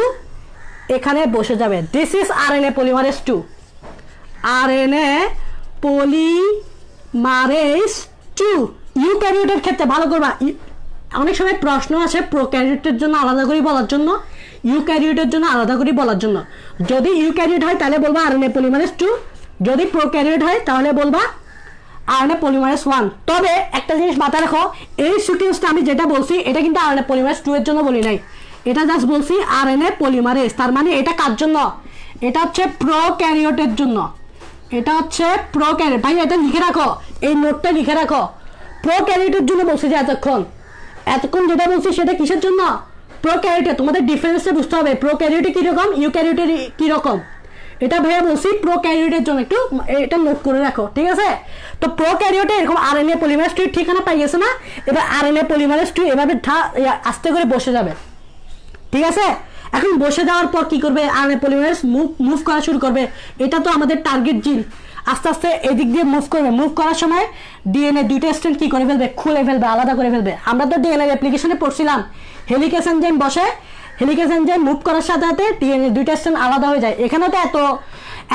এখানে বসে যাবে। This is RNA polymerase 2। RNA polymerase 2 ইউক্যারিওটের ক্ষেত্রে ভালো করবা। অনেক সময় প্রশ্ন আসে প্রোক্যারিওটের জন্য আলাদা করে বলার জন্য, ইউক্যারিওটের জন্য আলাদা করে বলার জন্য। যদি ইউক্যারিওট হয় তাহলে বলবা আরএনএ পলিমারেজ 2, যদি প্রোক্যারিওট হয় তাহলে বলবা আরএনএ পলিমারেজ 1। তবে একটা জিনিস মাথায় রাখো, এই সিকোয়েন্সটা আমি যেটা বলছি এটা কিন্তু আরএনএ পলিমারেজ 2 এর জন্য বলি নাই, এটা জাস্ট বলছি আরএনএ পলিমারেজ। তার মানে এটা কার জন্য? এটা হচ্ছে প্রোক্যারিওটের জন্য। এটা হচ্ছে প্রোক্যারিওট। ভাই এটা লিখে রাখো, এই নোটটা লিখে রাখো। প্রোক্যারিওটের জন্য বলছি যে এতক্ষণ যেটা বলছি সেটা কিসের জন্য? প্রোক্যারিওটে। তোমাদের ডিফারেন্সটা বুঝতে হবে, প্রোক্যারিওটে কিরকম, ইউক্যারিওটে কিরকম। এটা ভাইয়া বলছি প্রোক্যারিওটের জন্য, একটু এটা নোট করে রাখো, ঠিক আছে? তো প্রোক্যারিওটে এরকম আরএনএ পলিমারেজ 2 ঠিকানা পাই গেছে না, এবার আরএনএ পলিমারেজ 2 এভাবে আস্তে করে বসে যাবে, ঠিক আছে? এখন বসে যাওয়ার পর কি করবে, আরএনএ পলিমারেজ মুভ করা শুরু করবে। এটা তো আমাদের টার্গেট জিন, আস্তে আস্তে এদিক দিয়ে মুভ করবে। মুভ করার সময় ডিএনএ দুইটা স্ট্র্যান্ড কি করে ফেলবে, খুলে ফেলবে, আলাদা করে ফেলবে। আমরা তো ডিএনএ অ্যাপ্লিকেশনে পড়ছিলাম, হেলিকেজ এনজাইম বসে, হেলিকেজ এনজাইম মুভ করার সাথে সাথে ডিএনএ দুইটা স্ট্র্যান্ড আলাদা হয়ে যায়। এখানে তো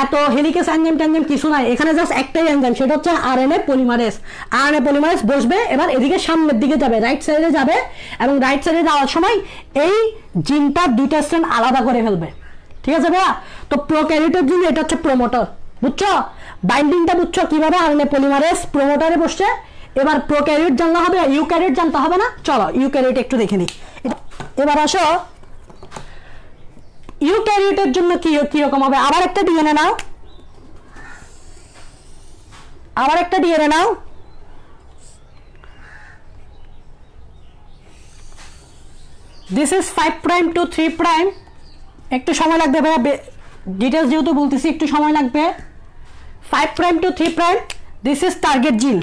এত হেলিকেজ এনজাইম টেনজাইম কিছু নাই, এখানে জাস্ট একটাই এনজাইম, সেটা হচ্ছে আরএনএ পলিমারেজ। আরএনএ পলিমারেজ বসবে, এবার এদিকে সামনের দিকে যাবে, রাইট সাইডে যাবে, এবং রাইট সাইডে যাওয়ার সময় এই জিনটা দুইটা স্ট্র্যান্ড আলাদা করে ফেলবে, ঠিক আছে ভাইয়া? তো প্রোক্যারিওটের জন্য এটা হচ্ছে প্রমোটর, বুঝছো? বাইন্ডিংটা বুঝছো কিভাবে আরএনএ পলিমারেজ প্রমোটারে বসছে। এবার প্রোক্যারিওট জানলে হবে, ইউক্যারিওট জানতে হবে না। চলো ইউক্যারিওট একটু দেখে নিই। এবার আসো ইউক্যারিওটের জন্য কিরকম হবে। আবার একটা ডিএনএ নাও, আবার একটা ডিএনএ নাও। This is 5 prime to 3 prime. একটু সময় লাগবে ভাইয়া, ডিটেলস যেহেতু বলতেছি একটু সময় লাগবে। 5 prime to 3 prime, this is target gene,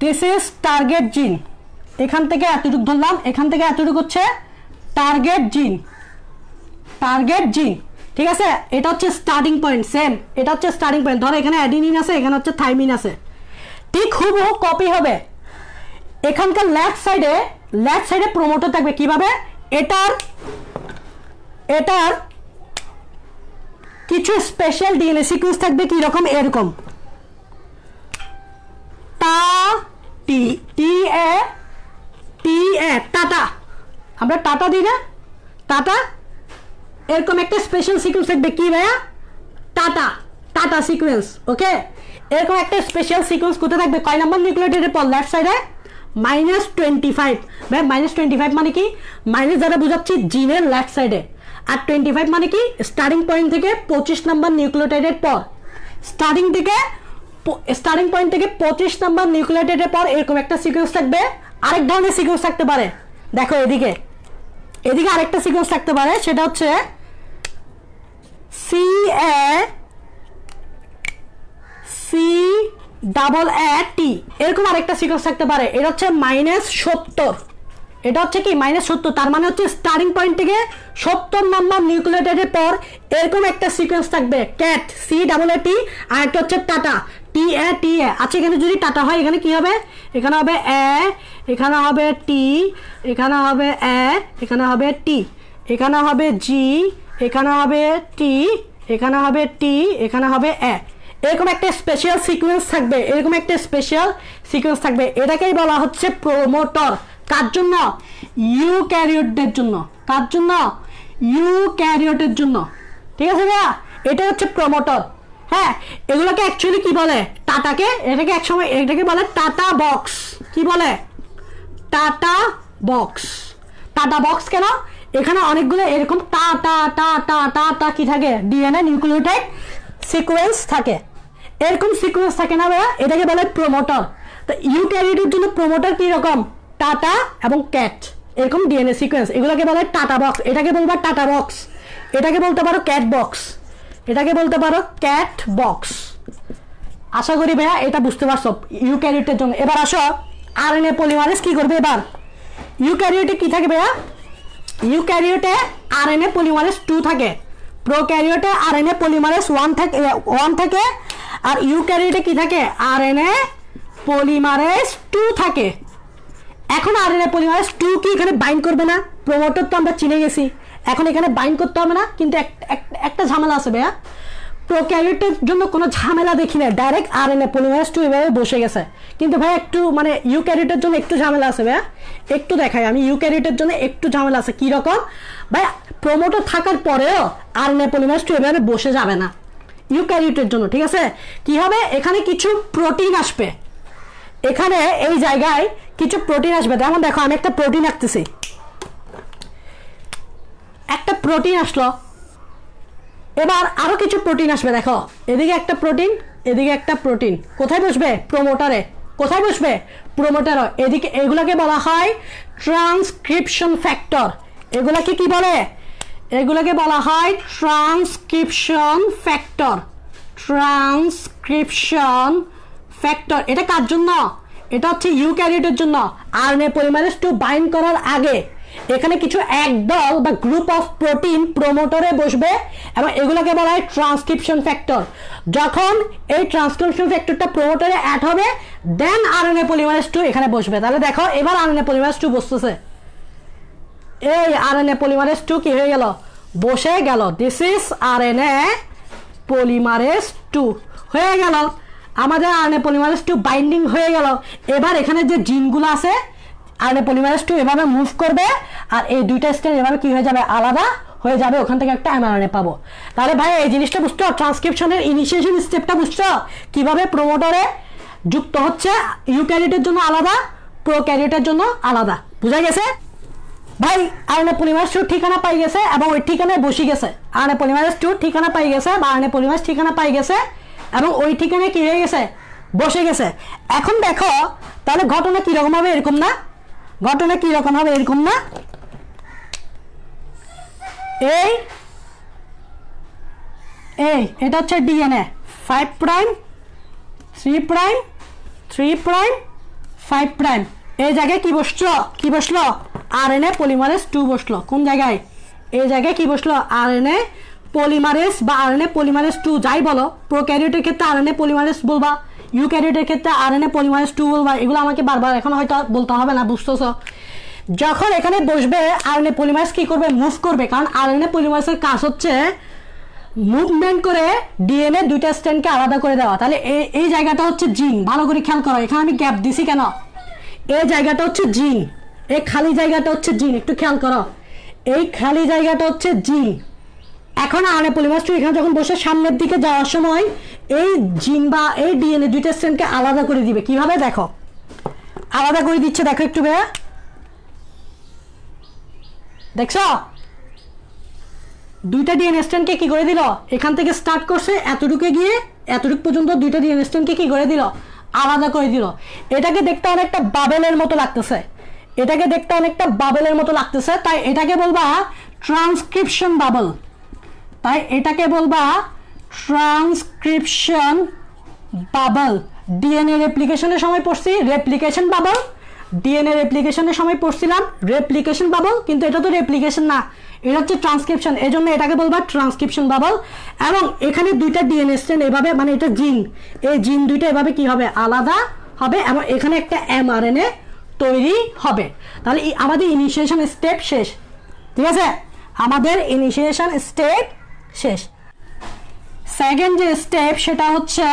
this is target gene. এখান থেকে এতটুকু ধরলাম, এখান থেকে এতটুকু হচ্ছে টার্গেট জিন, টার্গেট জিন, ঠিক আছে? এটা হচ্ছে স্টার্টিং পয়েন্ট, সেম এটা হচ্ছে স্টার্টিং পয়েন্ট। ধরো এখানে অ্যাডিনিন আছে, এখানে হচ্ছে থাইমিন আছে, ঠিক হুবহু কপি হবে। এখানকার লেফট সাইডে প্রমোটর থাকবে। কিভাবে? এটার কিছু স্পেশাল ডিএনএ সিকোয়েন্স থাকবে, কি রকম, এরকম টাটা, আমরা টাটা দিই না, টাটা, এরকম একটা স্পেশাল সিকোয়েন্স থাকবে। কি ভাইয়া? টাটা সিকোয়েন্স, ওকে? এরকম একটা স্পেশাল সিকোয়েন্স কোথায় থাকবে, কয় নাম্বার নিউক্লিওটাইডের পর? লেফট সাইডে -25। ভাই -25 মানে কি? মাইনাস দ্বারা বোঝাচ্ছি জিনের লেফট সাইডে, আর 25 মানে কি? স্টার্টিং পয়েন্ট থেকে 25 নাম্বার নিউক্লিওটাইডের পর, স্টার্টিং পয়েন্ট থেকে 25 নাম্বার নিউক্লিওটাইডের পর এরকম একটা সিকোয়েন্স থাকবে। আরেক ধরনের সিকোয়েন্স থাকতে পারে, দেখো এদিকে আরেকটা সিকোয়েন্স থাকতে পারে, সেটা হচ্ছে CAT, এরকম আরেকটা সিকোয়েন্স থাকতে পারে। এটা হচ্ছে -70, এটা হচ্ছে কি -70। তার মানে হচ্ছে স্টার্টিং পয়েন্ট থেকে 70 নাম্বার নিউক্লিওটাইডের পর এরকম একটা সিকোয়েন্স থাকবে, ক্যাট, CAT, আর একটা হচ্ছে টি এ। আচ্ছা এখানে যদি টাটা হয় এখানে কি হবে? এখানে হবে এ, এখানে হবে টি, এখানে হবে এ, এখানে হবে টি, এখানে হবে জি, এখানে হবে টি, এখানে হবে টি, এখানে হবে এ। এরকম একটা স্পেশাল সিকোয়েন্স থাকবে, এরকম একটা স্পেশাল সিকোয়েন্স থাকবে। এটাকেই বলা হচ্ছে প্রমোটর। কার জন্য? ইউক্যারিওটদের জন্য। কার জন্য? ইউক্যারিওটের জন্য। ঠিক আছে ভাইয়া, এটা হচ্ছে প্রমোটর। হ্যাঁ, এগুলোকে অ্যাকচুয়ালি কি বলে? টাটাকে, এটাকে একসময় এটাকে বলে টাটা বক্স। কি বলে? Tata box. টাটা বক্স কেন? এখানে অনেকগুলো এরকম টা টা টা টা টা টা কি থাকে? ডিএনএ নিউক্লিওটাইড সিকোয়েন্স থাকে, এরকম সিকোয়েন্স থাকে না ভাইয়া, এটাকে বলে প্রমোটর। তো ইউক্যারিওটের জন্য প্রমোটর কি রকম? টাটা এবং ক্যাট, এরকম ডিএনএ সিকোয়েন্স, এগুলোকে বলে টাটা বক্স। এটাকে বলবা টাটা বক্স, এটাকে বলতে পারো ক্যাট বক্স, এটাকে বলতে পারো ক্যাট বক্স। আশা করি ভাইয়া এটা বুঝতে পারছো ইউক্যারিওটের জন্য। এবার আসো আরএনএ পলিমারেজ কি করবে এবার? ইউক্যারিওটে কি থাকে ভাইয়া? ইউক্যারিওটে আরএনএ পলিমারেজ 2 থাকে, প্রোক্যারিওটে আরএনএ পলিমারেজ 1 থাকে, আর ইউক্যারিওটে কি থাকে? আরএনএ পলিমারেজ 2 থাকে। এখন আরএনএ পলিমারেজ 2 কি এখানে বাইন্ড করবে না? প্রমোটর তো আমরা চিনে গেছি, এখন এখানে বাইন্ড করতে হবে না, কিন্তু একটা ঝামেলা আছে ভাইয়া। প্রোক্যারিওটের জন্য কোনো ঝামেলা দেখি না, ডাইরেক্ট আরএনএ পলিমারেজ 2 এভাবে বসে গেছে। কিন্তু ভাই একটু মানে ইউক্যারিওটের জন্য একটু ঝামেলা আছে ভাইয়া, একটু দেখাই আমি। ইউক্যারিওটের জন্য একটু ঝামেলা আছে। কি রকম ভাই? প্রমোটর থাকার পরেও আরএনএ পলিমারেজ 2 এভাবে বসে যাবে না ইউক্যারিওটের জন্য। ঠিক আছে, কি হবে? এখানে কিছু প্রোটিন আসবে, এখানে এই জায়গায় কিছু প্রোটিন আসবে। যেমন দেখো আমি একটা প্রোটিন আঁকতেছি, একটা প্রোটিন আসলো, এবার আরো কিছু প্রোটিন আসবে। দেখো এদিকে একটা প্রোটিন, এদিকে একটা প্রোটিন, কোথায় বসবে? প্রমোটারে। কোথায় বসবে? প্রমোটার। এদিকে এগুলাকে বলা হয় ট্রান্সক্রিপশন ফ্যাক্টর। এগুলাকে কি বলে? এগুলাকে বলা হয় ট্রান্সক্রিপশন ফ্যাক্টর। Transcription factor. এটা কার জন্য? এটা হচ্ছে ইউক্যারিওটের জন্য। আরএনএ পলিমারেজ 2 বাইন্ড করার আগে এখানে কিছু একদল বা গ্রুপ অফ প্রোটিন প্রমোটরে বসবে এবং এগুলোকে বলা হয় ট্রান্সক্রিপশন ফ্যাক্টর। যখন এই ট্রান্সক্রিপশন ফ্যাক্টরটা প্রমোটরে অ্যাড হবে, দেন আরএনএ পলিমারেজ 2 এখানে বসবে। তাহলে দেখো এবার আরএনএ পলিমারেজ 2 বসতেছে। এই আরএনএ পলিমারেজ 2 কি হয়ে গেল? বসে গেল। দিস ইজ আরএনএ পলিমারেজ 2 হয়ে গেল। আমাদের আরএনএ পলিমারেজ 2 বাইন্ডিং হয়ে গেল। এবার এখানে যে জিনগুলো আছে আরএনএ পলিমারেজ 2 এভাবে মুভ করবে, আর এই দুইটা স্ট্র্যান্ড এভাবে কি হয়ে যাবে? আলাদা হয়ে যাবে, ওখান থেকে একটা এমআরএনএ পাবো। তাহলে ভাই এই জিনিসটা বুঝছো? ট্রান্সক্রিপশনের ইনিশিয়েশন স্টেপটা বুঝছো? কিভাবে প্রমোটরে যুক্ত হচ্ছে, ইউক্যারিওটের জন্য আলাদা, প্রোক্যারিওটের জন্য আলাদা। বুঝা গেছে ভাই? আরএনএ পলিমারেজ 2 ঠিকানা পাই গেছে এবং ওই ঠিকানায় বসে গেছে। আরএনএ পলিমারেজ 2 ঠিকানা পাই গেছে বা আরএনএ পলিমারেজ ঠিকানা পাই গেছে এবং ওই ঠিকানায় কি হয়ে গেছে? বসে গেছে। এখন দেখো তাহলে ঘটনা কিরকম হবে? এরকম না? ঘটনা কি রকম হবে? এরকম না? এটা হচ্ছে DNA 5 prime 3 prime 3 prime 5 prime. এই জায়গায় কি বসলো? কি বসলো? আরএনএ পলিমারেজ 2 বসলো। কোন জায়গায়? এই জায়গায় কি বসলো? আরএনএ পলিমারেজ বা আরএনএ পলিমারেজ 2 যাই বলো। প্রোক্যারিওটের ক্ষেত্রে আরএনএ পলিমারেজ বলবা, ইউক্যারিওটের ক্ষেত্রে আরএনএ পলিমারেজ 2 বলবা। এগুলো আমাকে বারবার এখন হয়তো বলতে হবে না, বুঝতেছো? যখন এখানে বসবে আরএনএ পলিমারেজ কি করবে? মুভ করবে। কারণ আরএনএ পলিমারেজের কাজ হচ্ছে মুভমেন্ট করে ডিএনএ দুইটা স্ট্র্যান্ডকে আলাদা করে দেওয়া। তাহলে এই জায়গাটা হচ্ছে জিন। ভালো করে খেয়াল করো, এখানে আমি গ্যাপ দিছি কেন? এই জায়গাটা হচ্ছে জিন, এই খালি জায়গাটা হচ্ছে জিন। একটু খেয়াল করো, এই খালি জায়গাটা হচ্ছে জিন। এখন আরএনএ পলিমারেজ 2 এখানে যখন বসে সামনের দিকে যাওয়ার সময় এই জিন বা এই ডিএনএ দুইটা স্ট্র্যান্ডকে আলাদা করে দিবে। কিভাবে? দেখো আলাদা করে দিচ্ছে, দেখো একটু ভাইয়া, দেখছো? দুইটা ডিএনএ স্ট্র্যান্ডকে কি করে দিল? এখান থেকে স্টার্ট করছে এতটুকু গিয়ে এতটুকু পর্যন্ত দুইটা ডিএনএ স্ট্র্যান্ডকে কি করে দিল? আলাদা করে দিল। এটাকে দেখতে অনেকটা বাবেলের মতো লাগতেছে, এটাকে দেখতে অনেকটা বাবেলের মতো লাগতেছে, তাই এটাকে বলবা ট্রান্সক্রিপশন বাবল। তাই এটাকে বলবা ট্রান্সক্রিপশন বাবল। ডিএনএ রেপ্লিকেশনের সময় পড়ছি রেপ্লিকেশন বাবল, ডিএনএ রেপ্লিকেশনের সময় পড়ছিলাম রেপ্লিকেশন বাবল, কিন্তু এটা তো রেপ্লিকেশন না, এটা হচ্ছে ট্রান্সক্রিপশন, এই জন্য এটাকে বলবা ট্রান্সক্রিপশন বাবল। এবং এখানে দুইটা ডিএনএ স্ট্র্যান্ড এভাবে, মানে এটা জিন, এই জিন দুইটা এভাবে কি হবে, আলাদা হবে, এবং এখানে একটা এমআরএনএ তৈরি হবে। তাহলে আমাদের ইনিশিয়েশন স্টেপ শেষ, ঠিক আছে, আমাদের ইনিশিয়েশন স্টেপ শেষ। সেকেন্ড যে স্টেপ সেটা হচ্ছে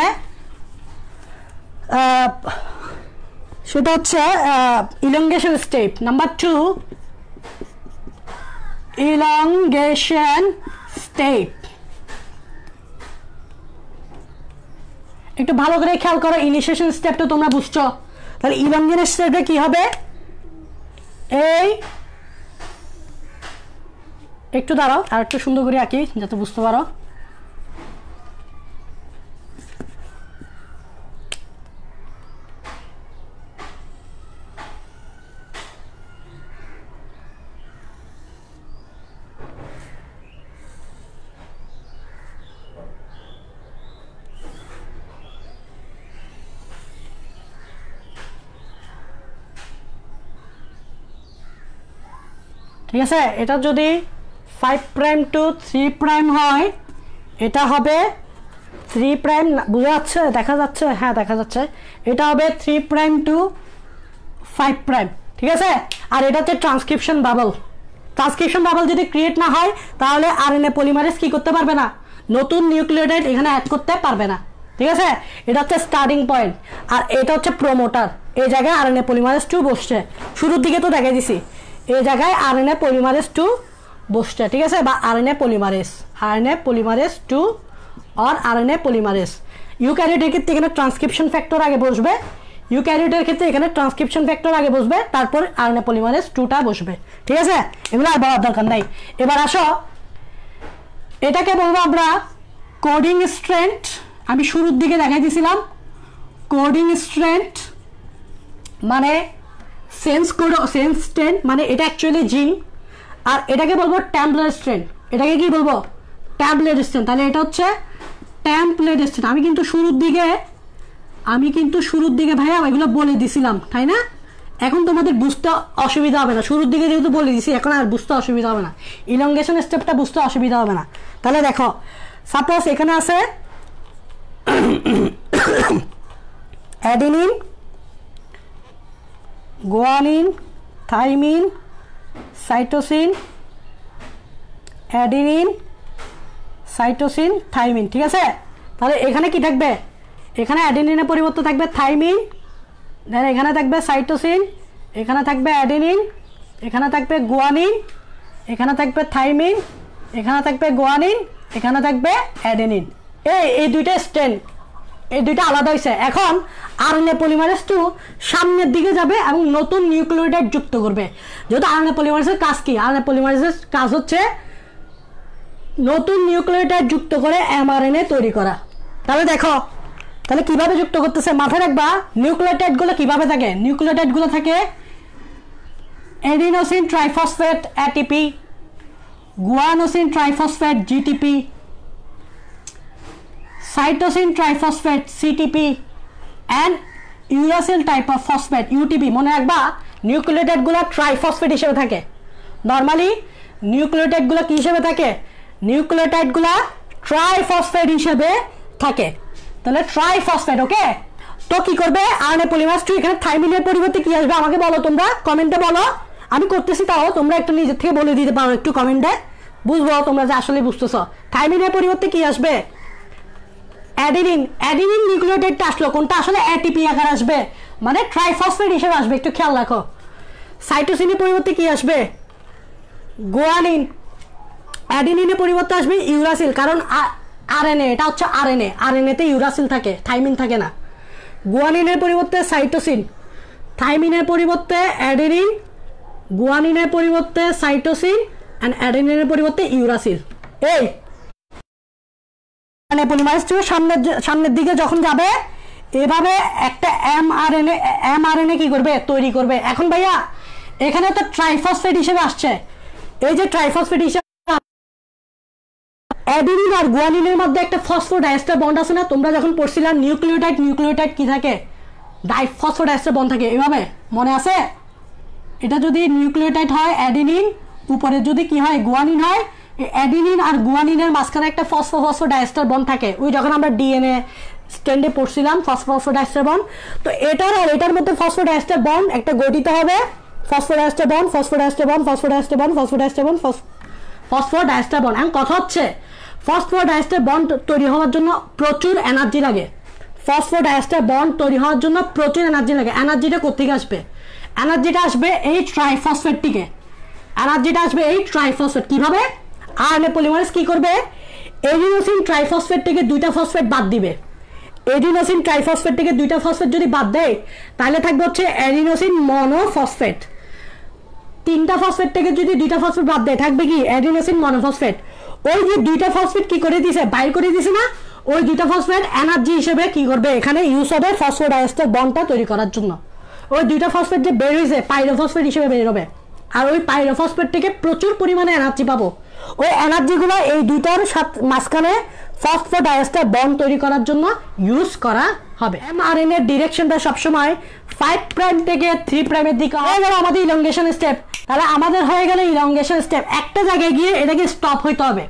elongation step. Number 2, elongation step. একটু ভালো করে খেয়াল করো, ইনিশিয়েশন স্টেপটা তোমরা বুঝছো। তাহলে ইলংগেশন স্টেপে কি হবে, এই একটু দাঁড়াও আর একটু সুন্দর করে আঁকি যাতে বুঝতে পারো। ঠিক আছে, এটা যদি 5' to 3' হয়, এটা হবে 3', বোঝা যাচ্ছে, দেখা যাচ্ছে, হ্যাঁ দেখা যাচ্ছে, এটা হবে 3' to 5', ঠিক আছে। আর এটা হচ্ছে ট্রান্সক্রিপশন বাবল। ট্রান্সক্রিপশন বাবল যদি ক্রিয়েট না হয় তাহলে আরএনএ পলিমারেজ কি করতে পারবে না, নতুন নিউক্লিওটাইড এখানে অ্যাড করতে পারবে না, ঠিক আছে। এটা হচ্ছে স্টার্টিং পয়েন্ট, আর এটা হচ্ছে প্রোমোটার। এই জায়গায় আরএনএ পলিমারেজ 2 বসছে, শুরুর দিকে তো দেখাই দিছি, এই জায়গায় আরএনএ পলিমারেজ 2 বসছে, ঠিক আছে, বা আরএনএ পলিমারেজ 2 আর আরএনএ পলিমারেজ। ইউক্যারিওটের ক্ষেত্রে এখানে ট্রান্সক্রিপশন ফ্যাক্টর আগে বসবে, ইউক্যারিওটের ক্ষেত্রে এখানে ট্রান্সক্রিপশন ফ্যাক্টর আগে বসবে, তারপর আরএনএ পলিমারেজ 2টা বসবে, ঠিক আছে। এগুলো আর বলার দরকার নাই। এবার আসো, এটাকে বলবো আমরা কোডিং স্ট্রেন্থ। আমি শুরুর দিকে দেখাই দিয়েছিলাম কোডিং স্ট্রেন্থ মানে সেন্স স্ট্রেন্থ, মানে এটা অ্যাকচুয়ালি জিন। আর এটাকে বলবো ট্যাম্পলেট স্ট্রেন্থ। এটাকে কি বলবো, ট্যাম্পলেট স্ট্রেন্থ। তাহলে এটা হচ্ছে ট্যাম্পলেট স্ট্রেন্থ। আমি কিন্তু শুরুর দিকে ভাইয়া এগুলো বলে দিছিলাম, তাই না? এখন তোমাদের বুঝতে অসুবিধা হবে না, শুরুর দিকে যেহেতু বলে দিছি এখন আর বুঝতে অসুবিধা হবে না, ইলংগেশন স্টেপটা বুঝতে অসুবিধা হবে না। তাহলে দেখো, সাপোজ এখানে আছে adenine, guanine, thymine, cytosine, adenine, cytosine, thymine, ঠিক আছে। তাহলে এখানে কি থাকবে, এখানে অ্যাডিনিনের পরিবর্তে থাকবে থাইমিন, দেন এখানে থাকবে সাইটোসিন, এখানে থাকবে অ্যাডিনিন, এখানে থাকবে গুয়ানিন, এখানে থাকবে থাইমিন, এখানে থাকবে গুয়ানিন, এখানে থাকবে অ্যাডিনিন। এই দুইটা স্ট্রেন্ড, এই দুইটা আলাদা হয়েছে। এখন আরএনএ পলিমারেজ 2 সামনের দিকে যাবে এবং নতুন নিউক্লিওটাইড যুক্ত করবে। যেহেতু আরএনএ পলিমারেজের কাজ কি, আরএনএ পলিমারেজের কাজ হচ্ছে নতুন নিউক্লিওটাইড যুক্ত করে এমআরএনএ তৈরি করা। তাহলে দেখো, তাহলে কিভাবে যুক্ত করতেছে মাথায় রাখবা। নিউক্লিওটাইড গুলো কিভাবে থাকে, নিউক্লিওটাইড গুলো থাকে adenosine triphosphate ATP, guanosine triphosphate GTP, cytosine triphosphate CTP and uracil type of phosphate UTP. মনে রাখবা নিউক্লিওটাইড গুলো ট্রাইফসফেট হিসেবে থাকে। নর্মালি নিউক্লিওটাইড গুলো কি হিসেবে থাকে, নিউক্লিওটাইড গুলো ট্রাইফসফেট হিসেবে থাকে। তাহলে ট্রাইফসফেট, ওকে। তো কি করবে আরএনএ পলিমারেজ 2, এখানে থাইমিনের পরিবর্তে কি আসবে আমাকে বলো, তোমরা কমেন্টে বলো। আমি করতেছি, তাও তোমরা একটু নিজের থেকে বলে দিতে পারো একটু কমেন্টে, বুঝবো তোমরা যে আসলে বুঝতেছ। থাইমিনের পরিবর্তে কি আসবে, অ্যাডিনিন। অ্যাডিনিন নিউক্লিওটাইডটা আসলো, কোনটা আসলে এটিপি আকার আসবে, মানে ট্রাইফসফেট হিসেবে আসবে, একটু খেয়াল রাখো। সাইটোসিনের পরিবর্তে কি আসবে, গুয়ানিন। অ্যাডিনিনের পরিবর্তে আসবে ইউরাসিল, কারণ আরএনএ, এটা হচ্ছে আরএনএ, আরএনএতে ইউরাসিল থাকে, থাইমিন থাকে না। গুয়ানিনের পরিবর্তে সাইটোসিন, থাইমিনের পরিবর্তে অ্যাডিনিন, গুয়ানিনের পরিবর্তে সাইটোসিন এন্ড অ্যাডিনিনের পরিবর্তে ইউরাসিল। এই মানে পলিমারেজ 2 সামনের দিকে যখন যাবে এভাবে একটা এমআরএনএ কি করবে, তৈরি করবে। এখন ভাইয়া এখানে তো ট্রাইফসফেট হিসেবে আসছে, এই যে ট্রাইফসফেট হিসেবে অ্যাডিনিন আর গুয়ানিনের মধ্যে একটা ফসফোডাইএস্টার বন্ড আছে না, তোমরা যখন পড়ছিলাম নিউক্লিওটাইড কি থাকে, ডাইফসফোডাইএস্টার বন্ড থাকে এভাবে, মনে আছে? এটা যদি নিউক্লিওটাইড হয় অ্যাডিনিন, উপরে যদি কি হয় গুয়ানিন হয়, অ্যাডিনিন আর গুয়ানিনের মাঝখানে একটা ফসফোডাইএস্টার বন্ড থাকে। ওই যখন আমরা ডিএনএ স্ট্যান্ডে পড়ছিলাম ফসফোডাইএস্টার বন্ড, তো এটার আর এটার মধ্যে ফসফোডাইএস্টার বন্ড একটা গঠিত হবে, phosphodiester bond phosphodiester bond phosphodiester bond phosphodiester bond phosphodiester bond. এখন কথা হচ্ছে ফসফোডাইএস্টার বন্ড তৈরি হওয়ার জন্য প্রচুর এনার্জি লাগে। ফসফোডাইএস্টার বন্ড তৈরি হওয়ার জন্য প্রচুর এনার্জি লাগে। এনার্জিটা কোথেকে আসবে? এনার্জিটা আসবে এই ট্রাইফসফেট থেকে, এনার্জিটা আসবে এই ট্রাইফসফেট। কিভাবে? আরএনএ পলিমারেজ কি করবে? এডিনোসিন ট্রাইফসফেট থেকে দুইটা ফসফেট বাদ দিবে। এডিনোসিন ট্রাইফসফেট থেকে দুইটা ফসফেট যদি বাদ দেয় তাহলে থাকবে হচ্ছে এডিনোসিন মনোফসফেট। তিনটা ফসফেট থেকে যদি দুইটা ফসফেট বাদ দেয় থাকবে কি? Adenosine monophosphate. ওই যে দুইটা ফসফেট কি করে দিছে? বাইর করে দিছে না? ওই দুইটা ফসফেট এনার্জি হিসেবে কি করবে? এখানে ইউজ হবে ফসফোডাইএস্টার বন্ডটা তৈরি করার জন্য। ওই দুইটা ফসফেট যে বের হয়েছে পাইরোফসফেট হিসেবে বের হবে, আর ওই পাইরোফসফেট থেকে প্রচুর পরিমাণে এনার্জি পাবো। ওই এনার্জিগুলো এই দুইটার মাঝখানে ফসফোডাইএস্টার বন্ড তৈরি করার জন্য ইউজ করা হবে। এমআরএনএ এর ডিরেকশনটা সবসময় 5 প্রাইম থেকে 3 প্রাইমের দিকে হয়ে গেল আমাদের ইলংগেশন স্টেপ। তাহলে আমাদের হয়ে গেল ইলংগেশন স্টেপ। একটা জায়গায় গিয়ে এটাকে স্টপ হইতে হবে,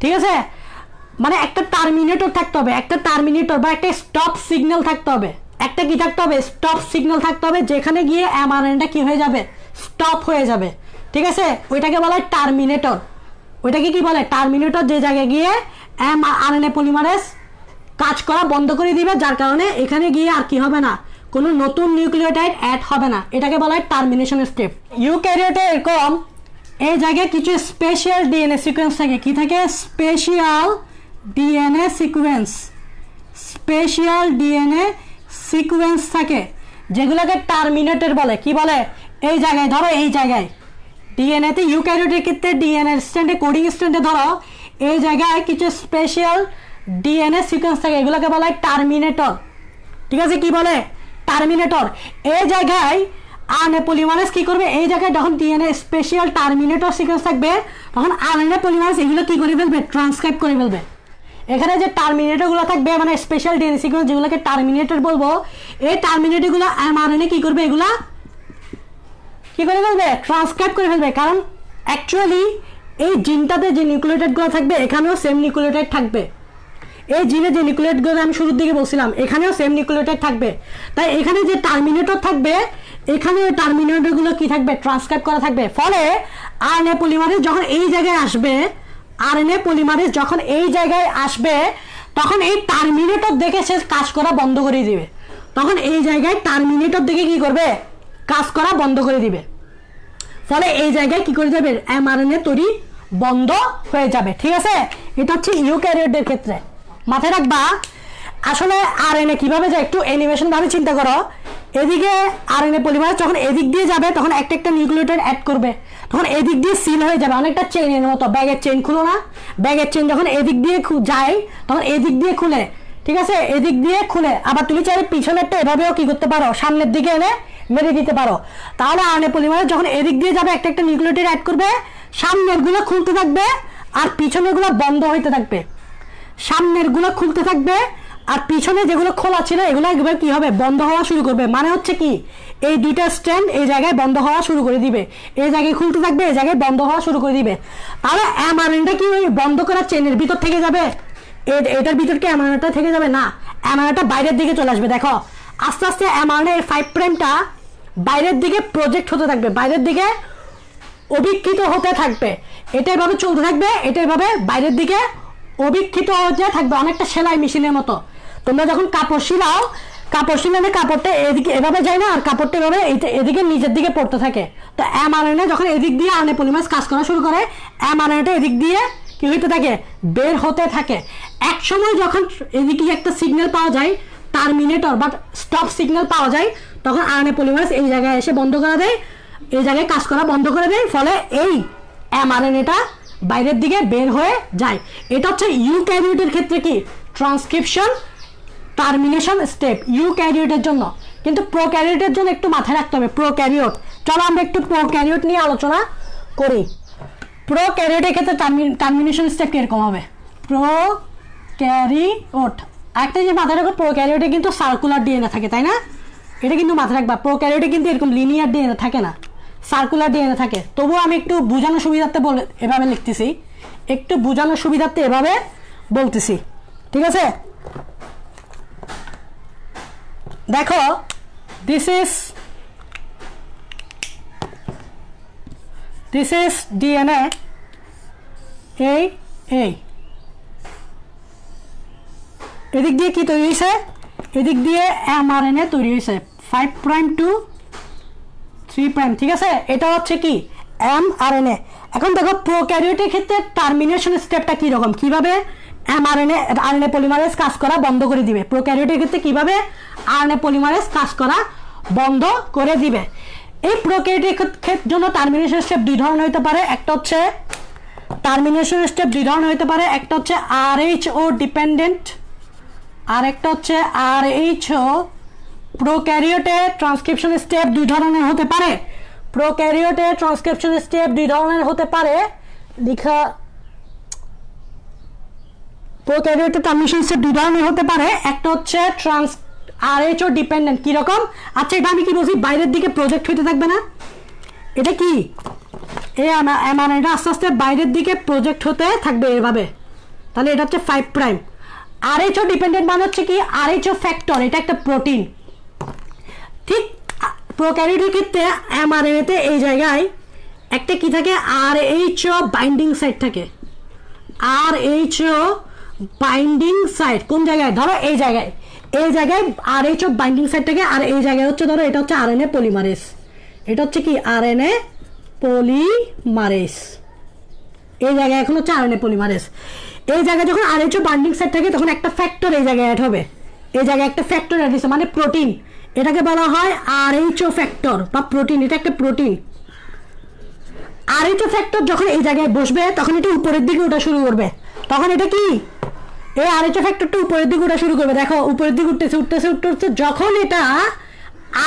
ঠিক আছে? মানে একটা টার্মিনেটর থাকতে হবে, একটা টার্মিনেটর বা একটা স্টপ সিগন্যাল থাকতে হবে। একটা কি থাকতে হবে? স্টপ সিগন্যাল থাকতে হবে, যেখানে গিয়ে এমআরএনএটা কি হয়ে যাবে? স্টপ হয়ে যাবে, ঠিক আছে? ওইটাকে বলা হয় টার্মিনেটর। ওইটাকে কি বলে? টার্মিনেটর। যে জায়গায় গিয়ে এমআরএনএ পলিমারেজ কাজ করা বন্ধ করে দিবে, যার কারণে এখানে গিয়ে আর কি হবে না, কোনো নতুন নিউক্লিওটাইড অ্যাড হবে না। এটাকে বলা হয় টার্মিনেশন স্টেপ। ইউক্যারিওটে এরকম এই জায়গায় কিছু স্পেশাল ডিএনএ সিকোয়েন্স থাকে। কি থাকে? Special DNA sequence. Special DNA sequence থাকে যেগুলোকে টার্মিনেটর বলে। কি বলে? এই জায়গায় ধরো, এই জায়গায় ডিএনএতে ইউক্যারিওটের ক্ষেত্রে ডিএনএ স্ট্যান্ডে কোডিং স্ট্যান্ডে ধরো এই জায়গায় কিছু স্পেশাল ডিএনএ সিকোয়েন্স থাকে, এগুলোকে বলা হয় টার্মিনেটর, ঠিক আছে? কি বলে? টার্মিনেটর। এই জায়গায় আরএনএ পলিমারেজ কি করবে? এই জায়গায় যখন ডিএনএ স্পেশাল টার্মিনেটর সিকোয়েন্স থাকবে তখন আরএনএ পলিমারেজ এগুলো কি করে ফেলবে? ট্রান্সক্রাইব করে ফেলবে। এখানে যে টার্মিনেটরগুলো থাকবে মানে স্পেশাল ডিএনএ সিকোয়েন্স যেগুলোকে টার্মিনেটর বলবো, এই টার্মিনেটরগুলো এমআরএনএ কি করবে? এগুলা কি করে ফেলবে? ট্রান্সক্রাইব করে ফেলবে। কারণ অ্যাকচুয়ালি এই জিনটাতে যে নিউক্লিওটাইডগুলো থাকবে এখানেও সেম নিউক্লিওটাইড থাকবে। এই জিনে যে নিউক্লিওটাইডগুলো আমি শুরুর দিকে বলছিলাম এখানেও সেম নিউক্লিওটাইড থাকবে। তাই এখানে যে টার্মিনেটর থাকবে এখানে ওই টার্মিনেটরগুলো কি থাকবে? ট্রান্সক্রাইব করা থাকবে। ফলে আরএনএ পলিমারেজ যখন এই জায়গায় আসবে, আরএনএ পলিমারেজ যখন এই জায়গায় আসবে তখন এই টার্মিনেটর দেখে সে কাজ করা বন্ধ করে দিবে। তখন এই জায়গায় টার্মিনেটর দেখে কি করবে? কাজ করা বন্ধ করে দিবে। ফলে এই জায়গায় কি করে যাবে? এমআরএনএ তৈরি বন্ধ হয়ে যাবে, ঠিক আছে? এটা হচ্ছে ইউক্যারিওটের ক্ষেত্রে। মাথায় রাখবা আসলে আরএনএ কিভাবে যায় একটু অ্যানিমেশন ভাবে চিন্তা করো। এদিকে আরএনএ পলিমারেজ যখন এদিক দিয়ে যাবে তখন একটা একটা নিউক্লিওটাইড অ্যাড করবে, তখন এদিক দিয়ে সিল হয়ে যাবে, অনেকটা চেইনের মতো। ব্যাগের চেইন খুলো না? ব্যাগের চেইন যখন এদিক দিয়ে যায় তখন এদিক দিয়ে খুলে, ঠিক আছে? এদিক দিয়ে খুলে আবার তুমি চাইলে পিছনেরটা এভাবেও কি করতে পারো? সামনের দিকে এনে মেরে দিতে পারো। তাহলে আরএনএ পলিমারেজ যখন এদিক দিয়ে যাবে একটা একটা নিউক্লিওটাইড অ্যাড করবে, সামনের গুলো খুলতে থাকবে আর পিছনের গুলো বন্ধ হইতে থাকবে। সামনের গুলো খুলতে থাকবে আর পিছনে যেগুলো খোলা ছিল এগুলো একবার কি হবে? বন্ধ হওয়া শুরু করবে। মানে হচ্ছে কি? এই দুইটা স্ট্যান্ড এই জায়গায় বন্ধ হওয়া শুরু করে দিবে, এই জায়গায় খুলতে থাকবে, এই জায়গায় বন্ধ হওয়া শুরু করে দিবে। তাহলে এমআরএনএটা কি ওই বন্ধ করা চেনের ভিতর থেকে যাবে? এটার ভিতর কি এমআরএনএটা থেকে যাবে? না, এমআরএনএটা বাইরের দিকে চলে আসবে। দেখো আস্তে আস্তে এমআরএনএ 5 প্রাইমটা বাইরের দিকে প্রজেক্ট হতে থাকবে, বাইরের দিকে অবিক্ষিত হতে থাকবে। এটা এভাবে চলতে থাকবে, এটা এভাবে বাইরের দিকে অবিক্ষিত হতে থাকবে, অনেকটা সেলাই মেশিনের মতো। তোমরা যখন কাপড় শিলাও, কাপড় শিলালে কাপড়টা এদিকে এভাবে যায় না, আর কাপড়টা এভাবে এদিকে নিচের দিকে পড়তে থাকে। তো এমআরএনএ যখন এদিক দিয়ে আরএনএ পলিমারেজ কাজ করা শুরু করে এমআরএনএটা এদিক দিয়ে কি হতে থাকে? বের হতে থাকে। এক সময় যখন এদিকে একটা সিগন্যাল পাওয়া যায়, টার্মিনেটর বা স্টপ সিগন্যাল পাওয়া যায়, তখন আরএনএ পলিমারেজ এই জায়গায় এসে বন্ধ করে দেয়, এই জায়গায় কাজ করা বন্ধ করে দেয়। ফলে এই এমআরএনএটা বাইরের দিকে বের হয়ে যায়। এটা হচ্ছে ইউক্যারিওটের ক্ষেত্রে কি? ট্রান্সক্রিপশন টার্মিনেশন স্টেপ ইউক্যারিওটের জন্য। কিন্তু প্রোক্যারিওটের জন্য একটু মাথায় রাখতে হবে প্রোক্যারিওট। চলো আমরা একটু প্রোক্যারিওট নিয়ে আলোচনা করি। প্রোক্যারিওটের ক্ষেত্রে টার্মিনেশন স্টেপ কিরকম হবে? প্রোক্যারিওট একটা যে মাথায় রাখো, প্রোক্যারিওটে কিন্তু সার্কুলার ডিএনএ থাকে, তাই না? এটা কিন্তু মাথায় রাখবা, প্রোক্যারিওটে কিন্তু এরকম লিনিয়ার ডিএনএ থাকে না, সার্কুলার ডিএনএ থাকে। তবুও আমি একটু বোঝানোর সুবিধার্থে এভাবে লিখতেছি, একটু বোঝানোর সুবিধার্থে এভাবে বলতেছি, ঠিক আছে? দেখো, দিস ইজ ডিএনএ, এই এদিক দিয়ে কি তৈরি হয়েছে? এদিক দিয়ে এমআরএনএ তৈরি হয়েছে 5 প্রাইম টু 3 প্রাইম, ঠিক আছে? এটা হচ্ছে কি এমআরএনএ। এখন দেখো প্রোক্যারিওটের ক্ষেত্রে টার্মিনেশন স্টেপটা কি রকম, কিভাবে আরএনএ পলিমারেজ কাজ করা বন্ধ করে দিবে। প্রোক্যারিওটের ক্ষেত্রে কিভাবে আরএনএ পলিমারেজ কাজ করা বন্ধ করে দিবে। এই প্রোক্যারিওটের জন্য টার্মিনেশন স্টেপ দুই ধরনের হতে পারে। একটা হচ্ছে টার্মিনেশন স্টেপ দুই ধরনের হতে পারে, একটা হচ্ছে আরএইচও ডিপেন্ডেন্ট, আর একটা হচ্ছে আরএইচও। প্রোক্যারিওটে ট্রান্সক্রিপশন স্টেপ দুই ধরনের হতে পারে। প্রোক্যারিওটে ট্রান্সক্রিপশন স্টেপ দুই ধরনের হতে পারে, লেখা প্রোক্যারিওটে ট্রান্সক্রিপশন স্টেপ দুই ধরনের হতে পারে। একটা হচ্ছে আরএইচও ডিপেন্ডেন্ট। কিরকম? আচ্ছা, এটা আমি কি বলছি, বাইরের দিকে প্রজেক্ট হইতে থাকবে না? এটা কি এই এমআরএনএটা আস্তে আস্তে বাইরের দিকে প্রজেক্ট হতে থাকবে এভাবে, তাহলে এটা হচ্ছে 5 প্রাইম। আরএইচও ডিপেন্ডেন্ট মানে হচ্ছে কি আরএইচও ফ্যাক্টর, এটা একটা প্রোটিন। ঠিক প্রোক্যারিওটের ক্ষেত্রে এমআরএনএতে এই জায়গায় একটা কি থাকে, আরএইচও বাইন্ডিং সাইট থাকে। আরএইচও বাইন্ডিং সাইট কোন জায়গায়? ধরো এই জায়গায় আরএইচও বাইন্ডিং সাইট থাকে, আর এই জায়গায় হচ্ছে ধরো এটা হচ্ছে আরএনএ পলিমারেজ। এটা হচ্ছে কি আরএনএ পলিমারেজ। এই জায়গায় এখন হচ্ছে আরএনএ পলিমারেজ। এই জায়গায় যখন আরএইচও বাইন্ডিং সাইট থাকে তখন একটা ফ্যাক্টর এই জায়গায় অ্যাড হবে। এই জায়গায় একটা ফ্যাক্টর অ্যাড হয়েছে মানে প্রোটিন, এটাকে বলা হয় আরএইচও ফ্যাক্টর বা প্রোটিন। এটা একটা প্রোটিন। আরএইচও ফ্যাক্টর যখন এই জায়গায় বসবে তখন এটা উপরের দিকে ওঠা শুরু করবে। তখন এটা কি এই আরএইচও ফ্যাক্টরটা উপরের দিকে ওঠা শুরু করবে। দেখো উপরের দিকে উঠতেছে। যখন এটা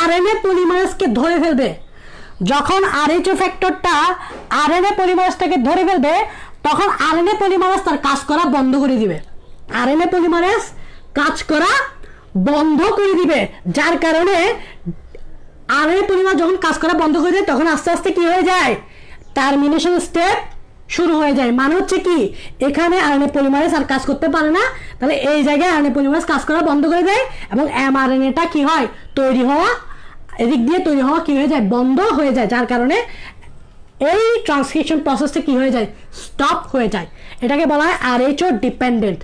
আরএনএ পলিমারেজকে ধরে ফেলবে, যখন আরএইচও ফ্যাক্টরটা আরএনএ পলিমারেজটাকে ধরে ফেলবে তখন আরএনএ পলিমারেজ তার কাজ করা বন্ধ করে দিবে। আরএনএ পলিমারেজ কাজ করা বন্ধ করে দিবে, যার কারণে আরএনএ পলিমারেজ যখন কাজ করা বন্ধ করে দেয় তখন আস্তে আস্তে কি হয়ে যায়, টার্মিনেশন স্টেপ শুরু হয়ে যায়। মানে হচ্ছে কি এখানে আরএনএ পলিমারেজ আর কাজ করতে পারে না, তাহলে এই জায়গায় আরএনএ পলিমারেজ কাজ করা বন্ধ করে দেয় এবং এমআরএনএটা কি হয়, তৈরি হওয়া, এদিক দিয়ে তৈরি হওয়া কি হয়ে যায়, বন্ধ হয়ে যায়, যার কারণে এই ট্রান্সক্রিপশন প্রসেসটা কি হয়ে যায়, স্টপ হয়ে যায়। এটাকে বলা হয় আরএইচও ডিপেন্ডেন্ট।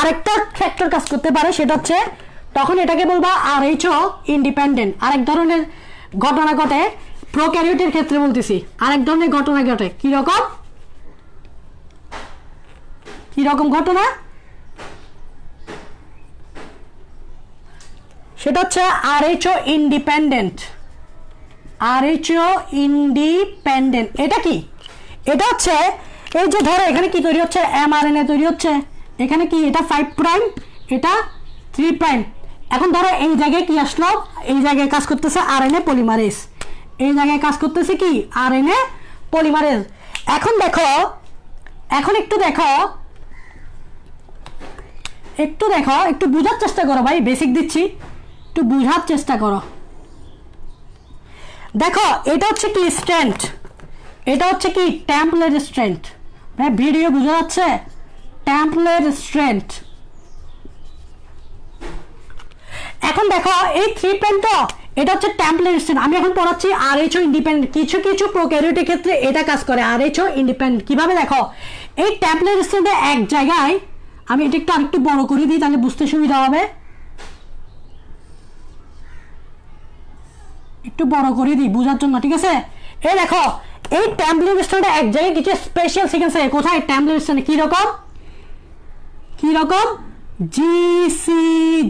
আরেকটা ফ্যাক্টর কাজ করতে পারে, সেটা হচ্ছে তখন এটাকে বলবা আরএইচও ইন্ডিপেন্ডেন্ট। আরেক ধরনের ঘটনা ঘটে প্রোক্যারিওটের ক্ষেত্রে, বলতেছি আরেক ধরনের ঘটনা ঘটে। কিরকম ঘটনা? সেটা হচ্ছে আরএইচও ইন্ডিপেন্ডেন্ট। আরএইচও ইন্ডিপেন্ডেন্ট এটা কি? এটা হচ্ছে এই যে ধরো এখানে কি তৈরি হচ্ছে, এমআরএনএ তৈরি হচ্ছে। এখানে কি এটা 5 প্রাইম, এটা 3 প্রাইম। এখন ধরো এই জায়গায় কি আসলো, এই জায়গায় কাজ করতেছে আরএনএ পলিমারেজ, এই জায়গায় কাজ করতেছে কি আরএনএ পলিমারেজ। এখন দেখো, এখন একটু দেখো, একটু বোঝার চেষ্টা করো ভাই, বেসিক দিচ্ছি, একটু বোঝার চেষ্টা করো। দেখো এটা হচ্ছে কি স্ট্রেন্থ, এটা হচ্ছে কি টেম্পলেট স্ট্রেন্থ। ভাই ভিডিও বোঝা যাচ্ছে? Template strength. এখন দেখো এই 3 প্রাইম তো এটা হচ্ছে টেম্পলেট স্ট্রেন্থ। আমি এখন পড়াচ্ছি আরএইচও ইন্ডিপেন্ডেন্ট। কিছু প্রোক্যারিওটের ক্ষেত্রে এটা কাজ করে আরএইচও ইন্ডিপেন্ডেন্ট। কিভাবে দেখো, এই টেম্পলেট স্ট্রেন্থে এক জায়গায়, আমি এটা একটু আরেকটু বড় করে দিই তাহলে বুঝতে সুবিধা হবে, একটু বড় করে দিই বোঝার জন্য, ঠিক আছে? এই দেখো এই টেম্পলেট স্ট্রেন্থে এক জায়গায় কিছু স্পেশাল সিকোয়েন্স আছে। কোথায়? টেম্পলেট স্ট্রেন্থে। কিরকম GC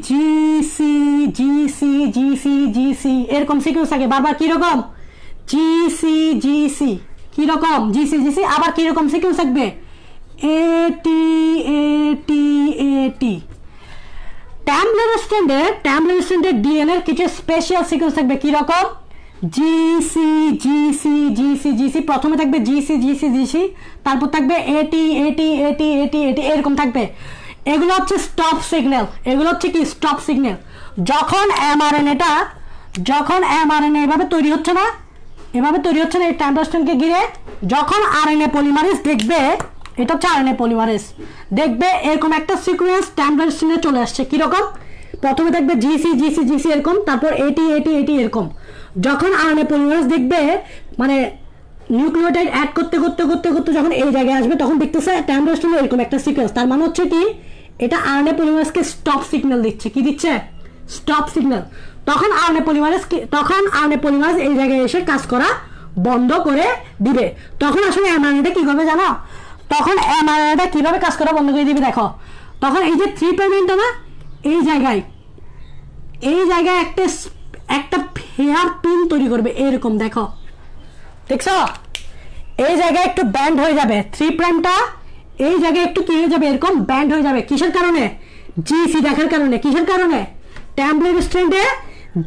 GC GC GC GC এরকম সিকোয়েন্স থাকে বারবার। কিরকম জিসি জিসি, কিরকম জিসি জিসি, আবার কিরকম সিকোয়েন্স থাকবে এটি এটি এটি। টেম্পলেট স্ট্রেন্ডে ডিএনএর কিছু স্পেশাল সিকোয়েন্স থাকবে। কিরকম জিসি জিসি জিসি জিসি, প্রথমে থাকবে জিসি জিসি জিসি, তারপর থাকবে এটি এটি এটি এটি এটি, এরকম থাকবে। এগুলো হচ্ছে স্টপ সিগন্যাল, এগুলো হচ্ছে কি স্টপ সিগন্যাল। যখন এমআরএনএটা এভাবে তৈরি হচ্ছে না, এভাবে তৈরি হচ্ছে না এই ট্রানজিশনকে ঘিরে, যখন আরএনএ পলিমারেজ দেখবে, এটা হচ্ছে আরএনএ পলিমারেজ, দেখবে এরকম একটা সিকোয়েন্স ট্রানজিশনে চলে আসছে। কিরকম? প্রথমে দেখবে জিসি জিসি জিসি এরকম, তারপর এটি এটি এটি এরকম। যখন আরএনএ পলিমারেজ দেখবে মানে নিউক্লিওটাইড অ্যাড করতে করতে করতে করতে যখন এই জায়গায় আসবে, তখন দেখতেছে ট্রানজিশনে এরকম একটা সিকোয়েন্স। তার মানে হচ্ছে কি, এটা আরএনএ পলিমারেজকে স্টপ সিগন্যাল দিচ্ছে। কি দিচ্ছে? Stop signal. তখন আরএনএ পলিমারেজ এই জায়গায় এসে কাজ করা বন্ধ করে দিবে। তখন আসলে এমআরএনএটা কি করবে জানো? তখন এমআরএনএটা কিভাবে কাজ করা বন্ধ করে দিবে দেখো। তখন এই যে 3 প্রাইমটা না, এই জায়গায় একটা হেয়ার পিন তৈরি করবে এরকম। দেখো, দেখছো? এই জায়গায় একটু ব্যান্ড হয়ে যাবে 3 প্রাইমটা, এই জায়গায় একটু কি হয়ে যাবে? এরকম ব্যান্ড হয়ে যাবে। কিসের কারণে? জিসি দেখার কারণে। কিসের কারণে? টেমপ্লেট স্ট্র্যান্ডে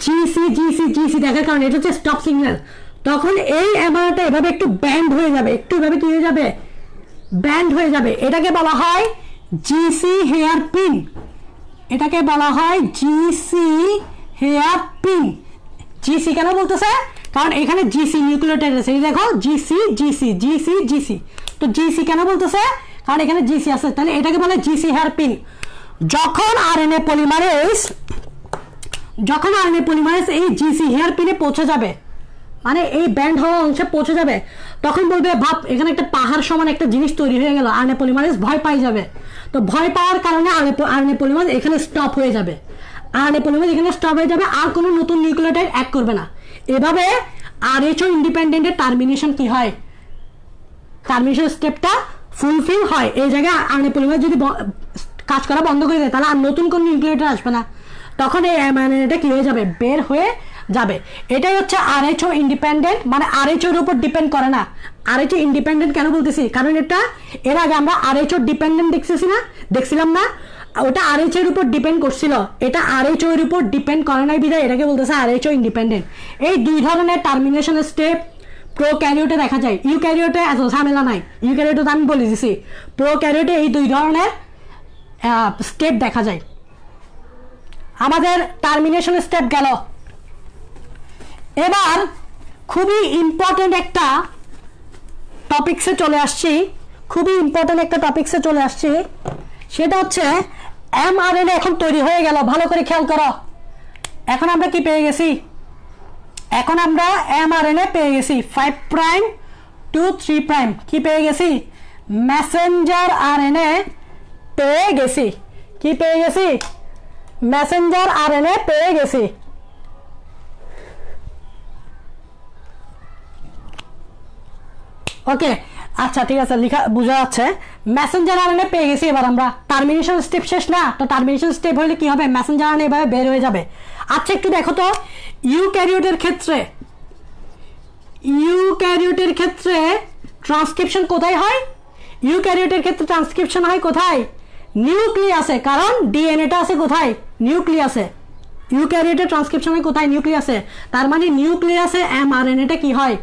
জিসি জিসি জিসি দেখার কারণে। এটা হচ্ছে স্টপ সিগন্যাল। তখন এই এমআরএনএটা এভাবে একটু ব্যান্ড হয়ে যাবে, একটু এভাবে কি হয়ে যাবে? ব্যান্ড হয়ে যাবে। এটাকে বলা হয় জিসি হেয়ার পিন। এটাকে বলা হয় জিসি হেয়ার পিন। জিসি কেন বলতেছে? কারণ এখানে জিসি নিউক্লিওটাইড আছে। এই দেখো জিসি জিসি জিসি জিসি। তো জিসি কেন বলতেছে? কারণ এখানে জিসি আছে। তাহলে এটাকে বলে জিসি হেয়ার পিন। যখন আরএনএ পলিমারেজ এই জিসি হেয়ার পিনে পৌঁছে যাবে, মানে এই ব্যান্ড হওয়া অংশে পৌঁছে যাবে, তখন বলবে ভাব এখানে একটা পাহাড় সমান একটা জিনিস তৈরি হয়ে গেল। আরএনএ পলিমারেজ ভয় পাই যাবে। তো ভয় পাওয়ার কারণে আরএনএ পলিমারেজ এখানে স্টপ হয়ে যাবে। আরএনএ পলিমারেজ এখানে স্টপ হয়ে যাবে, আর কোনো নতুন নিউক্লিওটাইড অ্যাড করবে না। এভাবে আরএইচও ইন্ডিপেন্ডেন্টের টার্মিনেশন কি হয়? টার্মিনেশন স্টেপটা ফুলফিল হয়। এই জায়গায় আরএনএ পলিমারেজ যদি কাজ করা বন্ধ করে দেয়, তাহলে আর নতুন কোনো নিউক্লিওটাইড আসবে না। তখন এই এমআরএনএটা কি হয়ে যাবে? বের হয়ে যাবে। এটাই হচ্ছে আরএইচও ইন্ডিপেন্ডেন্ট, মানে আরএইচওর উপর ডিপেন্ড করে না। আরএইচও ইন্ডিপেন্ডেন্ট কেন বলতেছি? কারণ এটা এর আগে আমরা আরএইচও ডিপেন্ডেন্ট দেখছিলাম না, ওটা আরএইচওর উপর ডিপেন্ড করছিল। এটা আরএইচওর উপর ডিপেন্ড করে নাই বিধায় এটাকে বলতেছে আরএইচও ইন্ডিপেন্ডেন্ট। এই দুই ধরনের টার্মিনেশন স্টেপ প্রোক্যারিওটে দেখা যায়। ইউক্যারিওটে এত ঝামেলা নাই। ইউক্যারিওটে আমি বলে দিছি। প্রোক্যারিওটে এই দুই ধরনের স্টেপ দেখা যায়। আমাদের টার্মিনেশন স্টেপ গেল। এবার খুবই ইম্পর্টেন্ট একটা টপিকসে চলে আসছি, সেটা হচ্ছে এমআরএনএ এখন তৈরি হয়ে গেল। ভালো করে খেয়াল করো। এখন আমরা কি পেয়ে গেছি? এখন আমরা এমআরএনএ পেয়ে গেছি 5 প্রাইম টু 3 প্রাইম। কি পেয়ে গেছি? মেসেঞ্জার আরএনএ পেয়ে গেছি। কি পেয়ে গেছি? মেসেঞ্জার আরএনএ পেয়ে গেছি। ওকে, আচ্ছা ঠিক আছে, লেখা বোঝা যাচ্ছে। মেসেঞ্জার আরএনএ পেয়ে গেছি। এবার আমরা টার্মিনেশন স্টেপ শেষ না, তো টার্মিনেশন স্টেপ হলে কি হবে? মেসেঞ্জার আরএনএ এভাবে বের হয়ে যাবে। আচ্ছা একটু দেখো তো, ইউক্যারিওটের ক্ষেত্রে ট্রান্সক্রিপশন কোথায় হয়? ইউক্যারিওটের ক্ষেত্রে ট্রান্সক্রিপশন হয় কোথায়? নিউক্লিয়াসে। কারণ ডিএনএটা আছে কোথায়? নিউক্লিয়াসে। ইউক্যারিওটের ট্রান্সক্রিপশন হয় কোথায়? নিউক্লিয়াসে। তার মানে নিউক্লিয়াসে এমআরএনএটা কি হয়?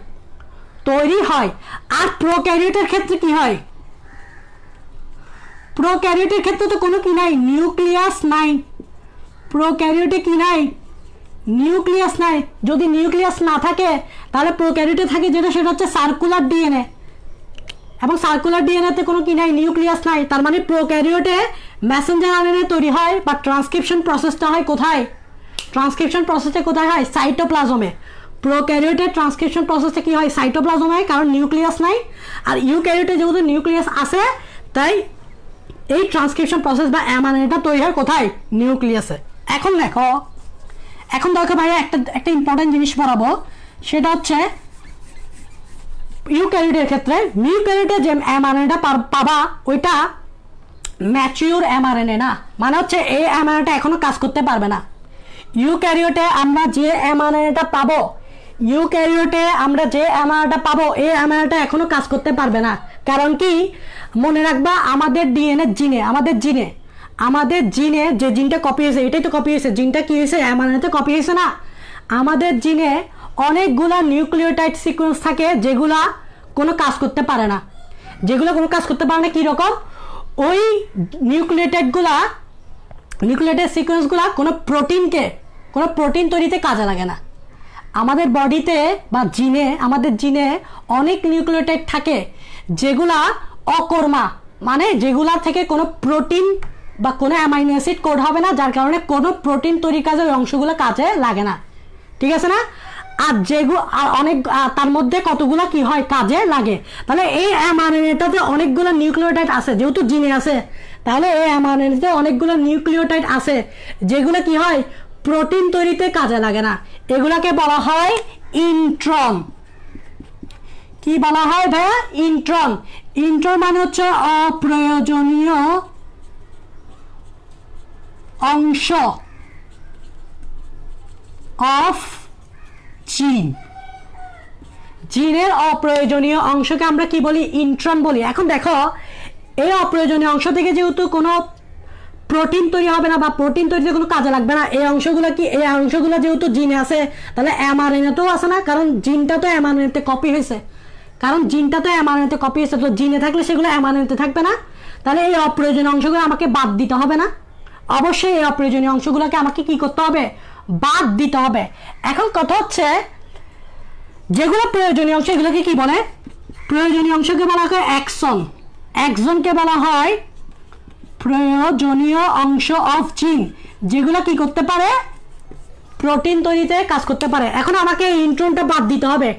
তৈরি হয়। আর প্রোক্যারিওটের ক্ষেত্রে কি হয়? প্রোক্যারিওটের ক্ষেত্রে তো কোনো কি নাই, নিউক্লিয়াস নাই। প্রোক্যারিওটে কি নাই? নিউক্লিয়াস নাই। যদি নিউক্লিয়াস না থাকে তাহলে প্রোক্যারিওটে থাকে যেটা, সেটা হচ্ছে সার্কুলার ডিএনএ। এবং সার্কুলার ডিএনএতে কোনো কি নাই, নিউক্লিয়াস নাই। তার মানে প্রোক্যারিওটে মেসেঞ্জার আরএনএ তৈরি হয় বা ট্রান্সক্রিপশন প্রসেসটা হয় কোথায়? ট্রান্সক্রিপশন প্রসেসটা কোথায় হয়? সাইটোপ্লাজমে। প্রোক্যারিওটের ট্রান্সক্রিপশন প্রসেসটা কি হয়? সাইটোপ্লাজমে, কারণ নিউক্লিয়াস নাই। আর ইউক্যারিওটে যেহেতু নিউক্লিয়াস আছে, তাই এই ট্রান্সক্রিপশন প্রসেস বা এমআরএনএটা তৈরি হয় কোথায়? নিউক্লিয়াসে। এখন দেখো ভাইয়া একটা ইম্পর্টেন্ট জিনিস পড়াবো, সেটা হচ্ছে ইউক্যারিওটের ক্ষেত্রে নিউক্যারিওটে যে এমআরএনএটা পাবা ওইটা ম্যাচিউর এমআরএনএ না, মানে হচ্ছে এই এমআরএনএটা এখনো কাজ করতে পারবে না। ইউক্যারিওটে আমরা যে এমআরএনএটা পাবো এই এমআরএনএটা এখনো কাজ করতে পারবে না। কারণ কি? মনে রাখবা, আমাদের জিনে যে জিনটা কপি হয়েছে, এটাই তো কপি হয়েছে। জিনটা কি হয়েছে? এমআরএনএতে কপি হয়েছে না। আমাদের জিনে অনেকগুলা নিউক্লিওটাইড সিকোয়েন্স থাকে যেগুলা কোনো কাজ করতে পারে না। কিরকম? ওই নিউক্লিওটাইডগুলা নিউক্লিওটাইড সিকোয়েন্সগুলা কোনো প্রোটিন তৈরিতে কাজে লাগে না। আমাদের বডিতে বা আমাদের জিনে অনেক নিউক্লিওটাইড থাকে যেগুলা অকর্মা, মানে যেগুলা থেকে কোনো প্রোটিন বা কোনো অ্যামাইনো অ্যাসিড কোড হবে না, যার কারণে কোনো প্রোটিন তৈরির কাজে ওই অংশগুলো কাজে লাগে না, ঠিক আছে না? আর যেগুলো অনেক তার মধ্যে কতগুলো কি হয় কাজে লাগে। তাহলে এই এমআরএনএটাতে অনেকগুলো নিউক্লিওটাইড আছে, যেহেতু জিনে আছে, তাহলে এই এমআরএনএতে অনেকগুলো নিউক্লিওটাইড আছে যেগুলো কি হয় প্রোটিন তৈরিতে কাজে লাগে না। এগুলাকে বলা হয় ইন্ট্রন। কি বলা হয় ভাইয়া? ইন্ট্রন। ইন্ট্রন মানে হচ্ছে অপ্রয়োজনীয় অংশ অফ জিনের অপ্রয়োজনীয় অংশকে আমরা কি বলি? ইন্ট্রন বলি। এখন দেখো এই অপ্রয়োজনীয় অংশ থেকে যেহেতু কোনো প্রোটিন তৈরি হবে না বা প্রোটিন তৈরিতে কোনো কাজে লাগবে না, এই অংশগুলো যেহেতু জিনে আছে, তাহলে এমআরএনএতেও আছে না, কারণ জিনটা তো এমআরএনএতে কপি হয়েছে। তো জিনে থাকলে সেগুলো এমআরএনএতে থাকবে না। তাহলে এই অপ্রয়োজনীয় অংশগুলো আমাকে বাদ দিতে হবে না? অবশ্যই এই অপ্রয়োজনীয় অংশগুলোকে আমাকে কি করতে হবে? বাদ দিতে হবে। এখন কথা হচ্ছে যেগুলো প্রয়োজনীয় অংশ, এগুলোকে কি বলে? প্রয়োজনীয় অংশকে বলা হয় এক্সন। এক্সনকে বলা হয় প্রয়োজনীয় অংশ অফ জিন, যেগুলো কি করতে পারে? প্রোটিন তৈরিতে কাজ করতে পারে। এখন আমাকে ইন্ট্রনটা বাদ দিতে হবে,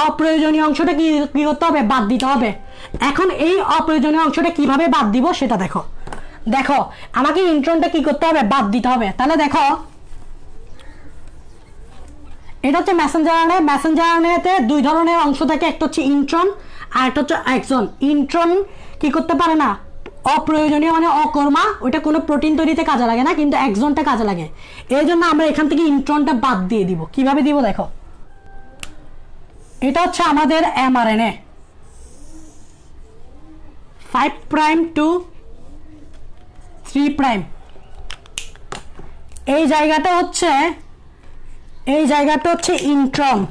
অপ্রয়োজনীয় অংশটা কি করতে হবে? বাদ দিতে হবে। এখন এই অপ্রয়োজনীয় অংশটা কিভাবে বাদ দিব সেটা দেখো। আমাকে ইন্ট্রনটা কি করতে হবে? বাদ দিতে হবে। তাহলে দেখো, এটা হচ্ছে মেসেঞ্জার আরএনএ। মেসেঞ্জার আরএনএতে দুই ধরনের অংশ থাকে, একটা হচ্ছে ইন্ট্রন আর একটা হচ্ছে এক্সন। ইন্ট্রন কি করতে পারে না? অপ্রয়োজনীয় মানে অকর্মা, ওইটা কোনো প্রোটিন তৈরিতে কাজে লাগে না, কিন্তু এক্সনটা কাজে লাগে। এই জন্য আমরা এখান থেকে ইন্ট্রনটা বাদ দিয়ে দিব। কিভাবে দিব দেখো, এটা হচ্ছে আমাদের এমআরএনএ 5 প্রাইম টু 3 প্রাইম। এই জায়গাটা হচ্ছে ইন্ট্রন,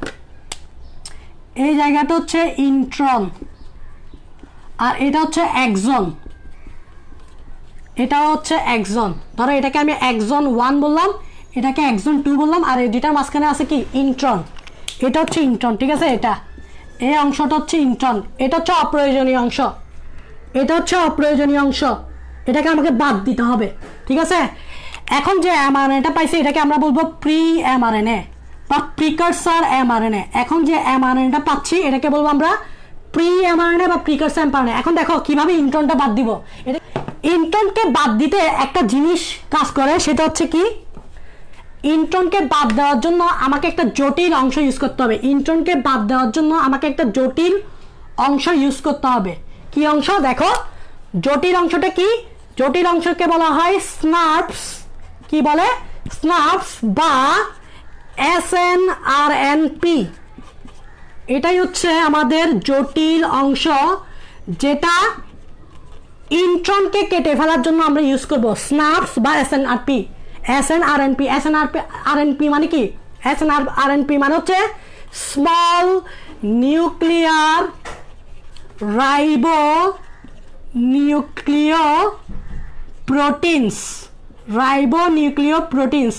আর এটা হচ্ছে এক্সন। ধরো এটাকে আমি এক্সন 1 বললাম, এটাকে এক্সন 2 বললাম, আর এই দুটার মাঝখানে আছে কি? ইন্ট্রন। এটা হচ্ছে ইন্ট্রন, ঠিক আছে? এই অংশটা হচ্ছে ইন্ট্রন। এটা হচ্ছে অপ্রয়োজনীয় অংশ, এটাকে আমাকে বাদ দিতে হবে, ঠিক আছে? এখন যে এমআরএনএটা পাইছে এটাকে আমরা বলবো প্রি এমআরএনএ বা প্রিকারসার এমআরএনএ। এখন যে এমআরএনএটা পাচ্ছি এটাকে বলবো আমরা প্রি এমআরএনএ বা প্রিকারসার এমআরএনএ। এখন দেখো কিভাবে ইন্ট্রনটা বাদ দিব। ইন্ট্রনকে বাদ দিতে একটা জিনিস কাজ করে, সেটা হচ্ছে কি? ইন্ট্রনকে বাদ দেওয়ার জন্য আমাকে একটা জটিল অংশ ইউজ করতে হবে। কি অংশ? দেখো জটিল অংশটা কি? জটিল অংশকে বলা হয় স্নাপস। কি বলে? স্নাপস বা এসএনআরএনপি। এটাই হচ্ছে আমাদের জটিল অংশ, যেটা ইন্ট্রনকে কেটে ফেলার জন্য আমরা ইউজ করব। স্নাপস বা এসএনআরএনপি মানে কি? এসএনআরএনপি মানে হচ্ছে স্মল নিউক্লিয়ার রাইবো নিউক্লিও প্রোটিনস।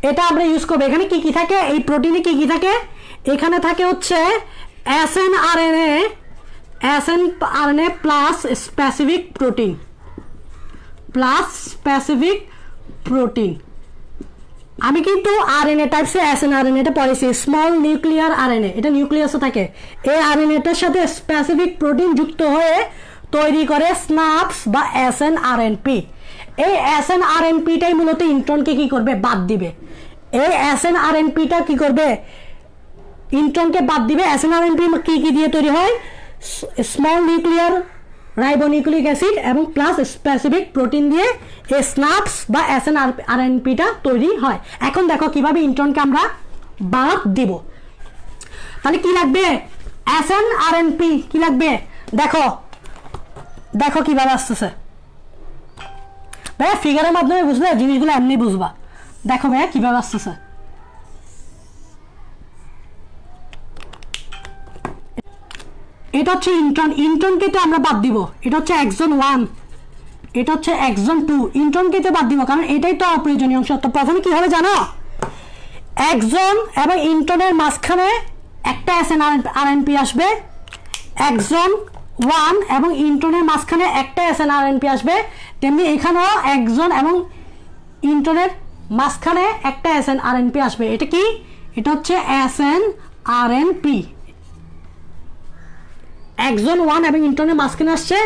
এটা আমরা ইউজ করবো। এখানে কি থাকে? এই প্রোটিনে কি থাকে? এখানে থাকে হচ্ছে এসএনআরএনএ প্লাস স্পেসিফিক প্রোটিন। আমি কিন্তু আরএনএ টাইপসে এসএনআরএনএটা পড়েছি, স্মল নিউক্লিয়ার আরএনএ। এটা নিউক্লিয়াসে থাকে। এই আরএনএটার সাথে স্পেসিফিক প্রোটিন যুক্ত হয়ে তৈরি করে স্নাপস বা এসএনআরএনপি। এই এসএনআরএনপিটাই মূলত ইন্ট্রনকে কি করবে? বাদ দিবে। এই এসএনআরএনপিটা কি করবে? ইন্ট্রনকে বাদ দিবে। এসএনআরএনপি কি দিয়ে তৈরি হয়? স্মল নিউক্লিয়ার রাইবোনিউক্লিক অ্যাসিড এবং প্লাস স্পেসিফিক প্রোটিন দিয়ে এই স্নাপস বা এসএনআরএনপিটা তৈরি হয়। এখন দেখো কিভাবে ইন্ট্রনকে আমরা বাদ দিব। তাহলে কি লাগবে? এসএনআরএনপি কি লাগবে? দেখো কিভাবে আসতেছে ভাইয়া, ফিগারের মাধ্যমে বুঝলে জিনিসগুলো এমনি বুঝবা। দেখো ভাইয়া কিভাবে আসতেছে। এটা হচ্ছে ইন্ট্রনকে তো আমরা বাদ দিব। এটা হচ্ছে এক্সন 1, এটা হচ্ছে এক্সন 2 ইন্ট্রনকে তো বাদ দিব কারণ এটাই তো অপ্রয়োজনীয় অংশ তো প্রথমে কি হবে জানো এক্সন এবং ইন্ট্রনের মাঝখানে একটা এসএনআরএনপি আসবে এক্সন 1 এবং ইন্ট্রনের মাঝখানে একটা এসএনআরএনপি আসবে তেমনি এখানেও এক্সন এবং ইন্ট্রনের মাঝখানে একটা এসএনআরএনপি আসবে এটা কি এটা হচ্ছে এসএনআরএনপি এক্সন 1 এবং ইন্ট্রনের মাঝখানে আসছে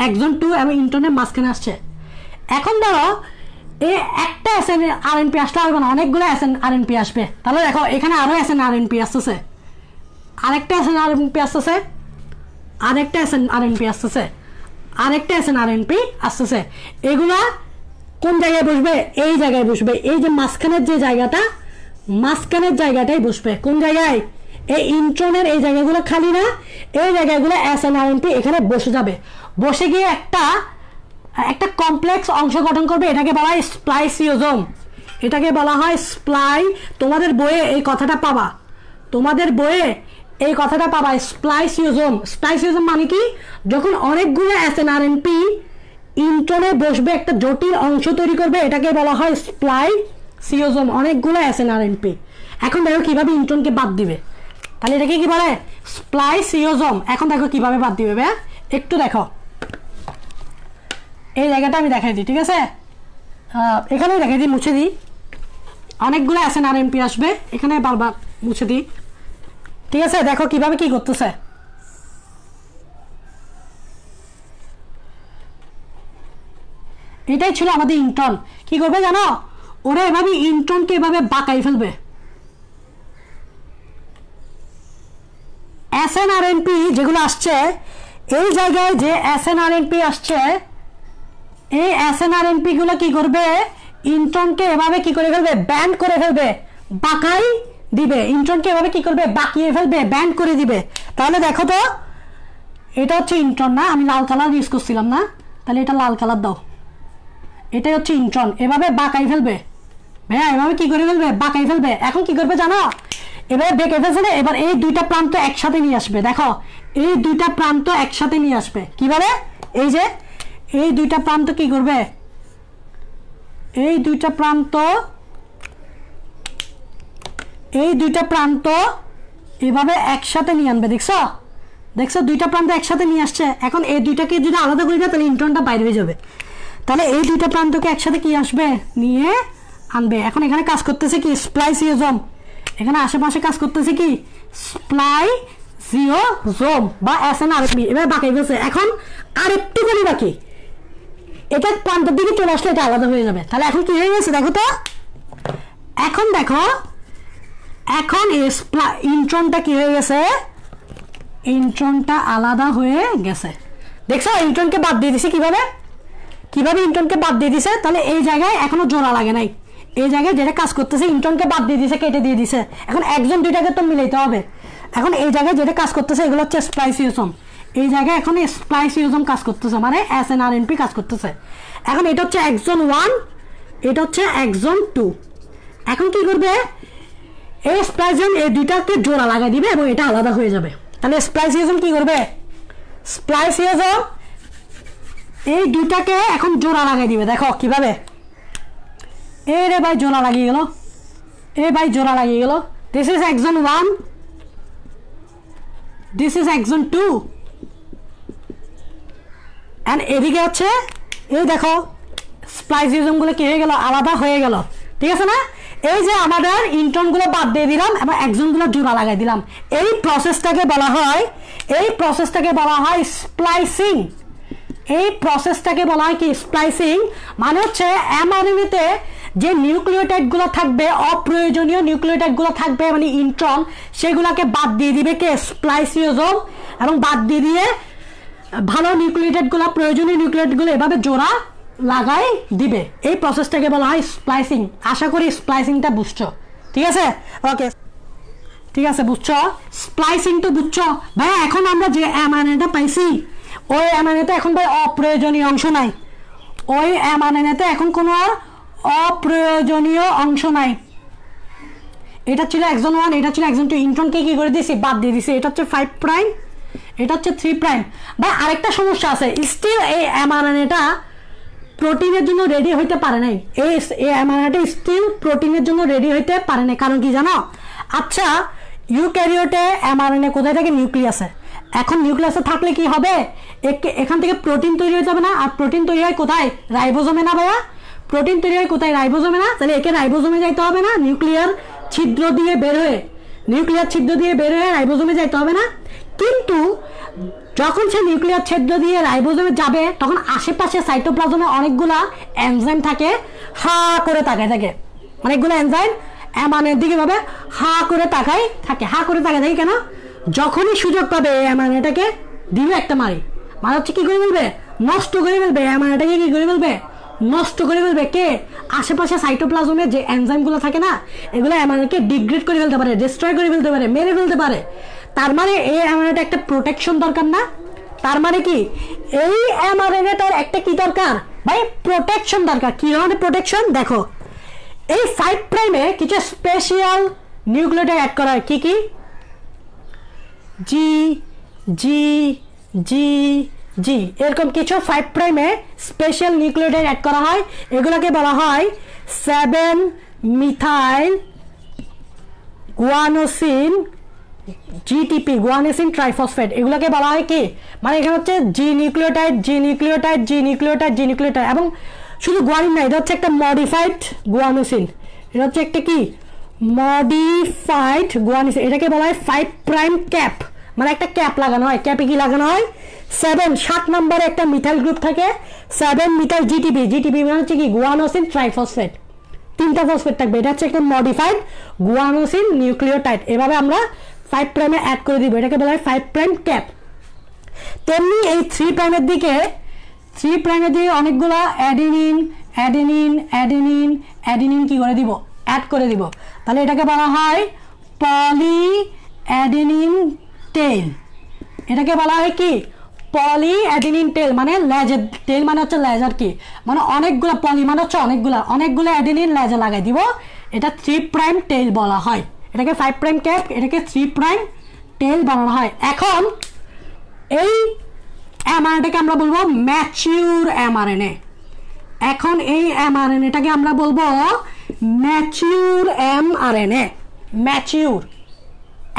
এক্সন 2 এবং ইন্ট্রনের মাঝখানে আসছে এখন ধরো এই একটা এসএনআরএনপি আসলে হবে না অনেকগুলো এসএনআরএনপি আসবে তাহলে দেখো এখানে আরো এসএনআরএনপি আসছে আরেকটা এসএনআরএনপি আসছে আরেকটা এসএনআরএনপি আসছে আরেকটা এসএনআরএনপি আসছে এগুলা কোন জায়গায় বসবে এই জায়গায় বসবে এই যে মাঝখানের যে জায়গাটা মাঝখানের জায়গাটাই বসবে কোন জায়গায় এই ইন্ট্রনের এই জায়গাগুলো খালি না এই জায়গাগুলো এসএনআরএনপি এখানে বসে যাবে বসে গিয়ে একটা কমপ্লেক্স অংশ গঠন করবে এটাকে বলা হয় স্প্লাইসিওজোম এটাকে বলা হয় তোমাদের বইয়ে এই কথাটা পাবা তোমাদের বইয়ে এই কথাটা পাবা স্প্লাইসিওজোম স্প্লাইসিওজোম মানে কি যখন অনেকগুলো এসএনআরএনপি ইন্ট্রনে বসবে একটা জটিল অংশ তৈরি করবে এটাকে বলা হয় স্প্লাইসিওজোম অনেকগুলো এসএনআরএনপি এখন দেখো কিভাবে ইন্ট্রনকে বাদ দিবে তাহলে এটাকে কি বলে স্প্লাইসিওজোম এখন দেখো কিভাবে বাদ দিবে ভাই একটু দেখো এই জায়গাটা আমি দেখাই দিই ঠিক আছে এখানেও দেখাই দিই মুছে দিই অনেকগুলো এসএনআরএনপি আসবে এখানে বারবার মুছে দিই ঠিক আছে দেখো কিভাবে কি করতেছে এটাই ছিল আমাদের ইন্ট্রন কি করবে জানো ওরা এভাবে ইন্ট্রনকে এভাবে বাঁকাই ফেলবে এসএনআরএনপি যেগুলো আসছে এই জায়গায় যে এসএনআরএনপি আসছে এই এসএনআরএনপি গুলো কি করবে ইন্ট্রনকে এভাবে কি করে ফেলবে ব্যান্ড করে ফেলবে বাঁকাই দিবে ইন্ট্রনকে এভাবে কি করবে বাঁকিয়ে ফেলবে ব্যান্ড করে দিবে তাহলে দেখো তো এটা হচ্ছে ইন্ট্রন না আমি লাল কালার ইউজ করছিলাম না তাহলে এটা লাল কালার দাও এটাই হচ্ছে ইন্ট্রন এভাবে বাঁকাই ফেলবে ভাইয়া এভাবে কি করে ফেলবে বাঁকাই ফেলবে এখন কি করবে জানো এভাবে বেঁকে ফেলছে না এবার এই দুইটা প্রান্ত একসাথে নিয়ে আসবে দেখো এই দুইটা প্রান্ত একসাথে নিয়ে আসবে কিভাবে এই যে এই দুইটা প্রান্ত কি করবে এই দুইটা প্রান্ত এভাবে একসাথে নিয়ে আনবে দেখছো দুইটা প্রান্ত একসাথে নিয়ে আসছে এখন এই দুইটাকে যদি আলাদা করে দেয় তাহলে ইন্ট্রনটা বাইরে হয়ে যাবে তাহলে এই দুইটা প্রান্তকে একসাথে কি আসবে নিয়ে আনবে এখন এখানে কাজ করতেছে কি স্প্লাইসিওজোম এখানে আশেপাশে কাজ করতেছে কি স্প্লাইসিওজোম বা এসএনআরএনপি এবার বাকি গেছে এখন আরেকটুখানি বাকি এটা প্রান্তের দিকে চলে আসলে এটা আলাদা হয়ে যাবে তাহলে এখন কি হয়ে গেছে দেখো তো এখন দেখো এখন ইন্ট্রনটা কি হয়ে গেছে ইন্ট্রনটা আলাদা হয়ে গেছে দেখছো ইন্ট্রনকে বাদ দিয়ে দিছে কিভাবে ইন্ট্রনকে বাদ দিয়ে দিছে তাহলে এই জায়গায় এখনো জোড়া লাগে নাই এই জায়গায় যেটা কাজ করতেছে ইন্ট্রনকে বাদ দিয়ে দিছে কেটে দিয়ে দিছে এখন একজন দুইটাকে তো মিলাইতে হবে এখন এই জায়গায় যেটা কাজ করতেছে এগুলো হচ্ছে স্প্লাইসিওজোম এই জায়গায় এখন স্প্লাইসিওজোম কাজ করতেছে মানে এসএনআরএনপি কাজ করতেছে এখন এটা হচ্ছে এক্সন 1 এটা হচ্ছে এক্সন 2 এখন কি করবে এই স্প্লাইসিওজোম এই দুইটাকে জোড়া লাগাই দিবে এবং এটা আলাদা হয়ে যাবে তাহলে স্প্লাইসিওজোম কি করবে স্প্লাইসিওজোম এই দুইটাকে এখন জোড়া লাগাই দিবে দেখো কিভাবে এই রে ভাই জোড়া লাগিয়ে গেল this is exon 1 this is exon 2 and এদিকে হচ্ছে এই দেখো স্প্লাইসিওজোম গুলো কি হয়ে গেল আলাদা হয়ে গেল ঠিক আছে না এই যে আমাদের ইন্ট্রন গুলো বাদ দিয়ে দিলাম এবং এক্সন গুলো জোড়া লাগাই দিলাম এই প্রসেসটাকে বলা হয় স্প্লাইসিং এই প্রসেসটাকে বলা হয় কি স্প্লাইসিং মানে হচ্ছে এমআরএনএতে যে নিউক্লিওটাইড গুলো থাকবে অপ্রয়োজনীয় নিউক্লিওটাইড গুলো থাকবে মানে ইন্ট্রন সেগুলোকে বাদ দিয়ে দিবে কে স্প্লাইসিওজোম এবং বাদ দিয়ে ভালো নিউক্লিওটাইড গুলো প্রয়োজনীয় নিউক্লিওটাইড গুলো এভাবে জোড়া লাগাই দিবে এই প্রসেসটাকে বলা হয় স্প্লাইসিং আশা করি স্প্লাইসিংটা বুঝছো ঠিক আছে ওকে ঠিক আছে বুঝছো স্প্লাইসিং তো বুঝছো ভাই এখন আমরা যে এমআরএনএটা পাইছি ওই এমআরএনএতে এখন ভাই অপ্রয়োজনীয় অংশ নাই ওই এমআরএনএতে এখন কোনো অপ্রয়োজনীয় অংশ নাই এটা ছিল এক্সন 1 এটা ছিল এক্সন 2 ইন্ট্রনকে কি করে দিয়েছি বাদ দিয়ে দিয়েছি এটা হচ্ছে 5 প্রাইম এটা হচ্ছে 3 প্রাইম ভাই আরেকটা সমস্যা আছে স্টিল এই এমআরএনএটা প্রোটিনের জন্য রেডি হইতে পারে নাই, এই এমআরএনএটা স্টিল প্রোটিনের জন্য রেডি হইতে পারে নাই। কারণ কি জানো? আচ্ছা, ইউক্যারিওটে এমআরএনএ কোথায় থাকে? নিউক্লিয়াসে। এখন নিউক্লিয়াসে থাকলে কি হবে? এখান থেকে প্রোটিন তৈরি হয়ে যাবে না? আর প্রোটিন তৈরি হয় কোথায়? রাইবোজোমে না ভাইয়া? প্রোটিন তৈরি হয় কোথায়? রাইবোজোমে না? তাহলে একে রাইবোজোমে যাইতে হবে না? নিউক্লিয়ার ছিদ্র দিয়ে বের হয়ে রাইবোজোমে যাইতে হবে না? কিন্তু যখন সে নিউক্লিয়ার ছিদ্র দিয়ে রাইবোজোমে যাবে তখন আশেপাশে সাইটোপ্লাজমে অনেকগুলা এনজাইম থাকে, হা করে তাকায় থাকে। অনেকগুলো এনজাইম এমআরএনএর দিকে ভাবে হা করে তাকায় থাকে। কেন? যখনই সুযোগ পাবে এমআরএনএটাকে দিবে একটা মারি, মানে হচ্ছে কি করে বলবে? নষ্ট করে ফেলবে। এমআরএনএটাকে কি করে ফেলবে? নষ্ট করে ফেলবে। কে? আশেপাশে সাইটোপ্লাজমে যে এনজাইমগুলো থাকে না, এগুলো এমআরএনএকে ডিগ্রেড করে ফেলতে পারে, ডিস্ট্রয় করে ফেলতে পারে, মেরে ফেলতে পারে। তার মানে এই এমআরএনএটা একটা প্রোটেকশন দরকার না? তার মানে কি এই এমআরএনএটার একটা কি দরকার ভাই? প্রোটেকশন দরকার। কি ধরনের প্রোটেকশন? দেখো, এই 5 প্রাইমে কিছু স্পেশাল নিউক্লিওটাইড অ্যাড করা হয়। কি কি? জি জি জি জি, এরকম কিছু 5 প্রাইমে স্পেশাল নিউক্লিওটাইড অ্যাড করা হয়। এগুলোকে বলা হয় 7 methyl guanosine GTP, guanosine triphosphate. এগুলোকে বলা হয় কি? মানে এখানে হচ্ছে জি নিউক্লিওটাইড এবং শুধু গুয়ানিন না, এটা হচ্ছে একটা মডিফাইড গুয়ানোসিন। এটা হচ্ছে একটা কি? Modified guanosine. এটাকে বলা হয় 5 প্রাইম ক্যাপ, মানে একটা ক্যাপ লাগানো হয়। ক্যাপে কি লাগানো হয়? 7 নম্বরে একটা মিথাইল গ্রুপ থাকে, 7 মিথাইল জিটিপি মানে হচ্ছে কি? Guanosine triphosphate. 3টা ফসফেট থাকবে। এটা হচ্ছে একটা মডিফাইড গুয়ানোসিন নিউক্লিওটাইড। এভাবে আমরা 5 প্রাইমে অ্যাড করে দিব। এটাকে বলা হয় 5 প্রাইম ক্যাপ। তেমনি এই 3 প্রাইমের দিকে অনেকগুলো অ্যাডেনিন কি করে দিব? অ্যাড করে দিব। তাহলে এটাকে বলা হয় পলি অ্যাডেনিন টেইল। এটাকে বলা হয় কি? পলি অ্যাডেনিন টেল, মানে লেজার। টেল মানে হচ্ছে লেজার। কি মানে? অনেকগুলো পলি মানে হচ্ছে অনেকগুলো অ্যাডেনিন লেজার লাগাই দিব। এটা 3 প্রাইম টেল বলা হয়। এটাকে 5 প্রাইম ক্যাপ, এটাকে 3 প্রাইম টেল বানানো হয়। এখন এই এমআরএনএটাকে আমরা বলবো ম্যাচিউর এমআরএনএ। এখন এই এমআরএনএটাকে আমরা বলবো ম্যাচিউর এমআরএনএ। ম্যাচিউর।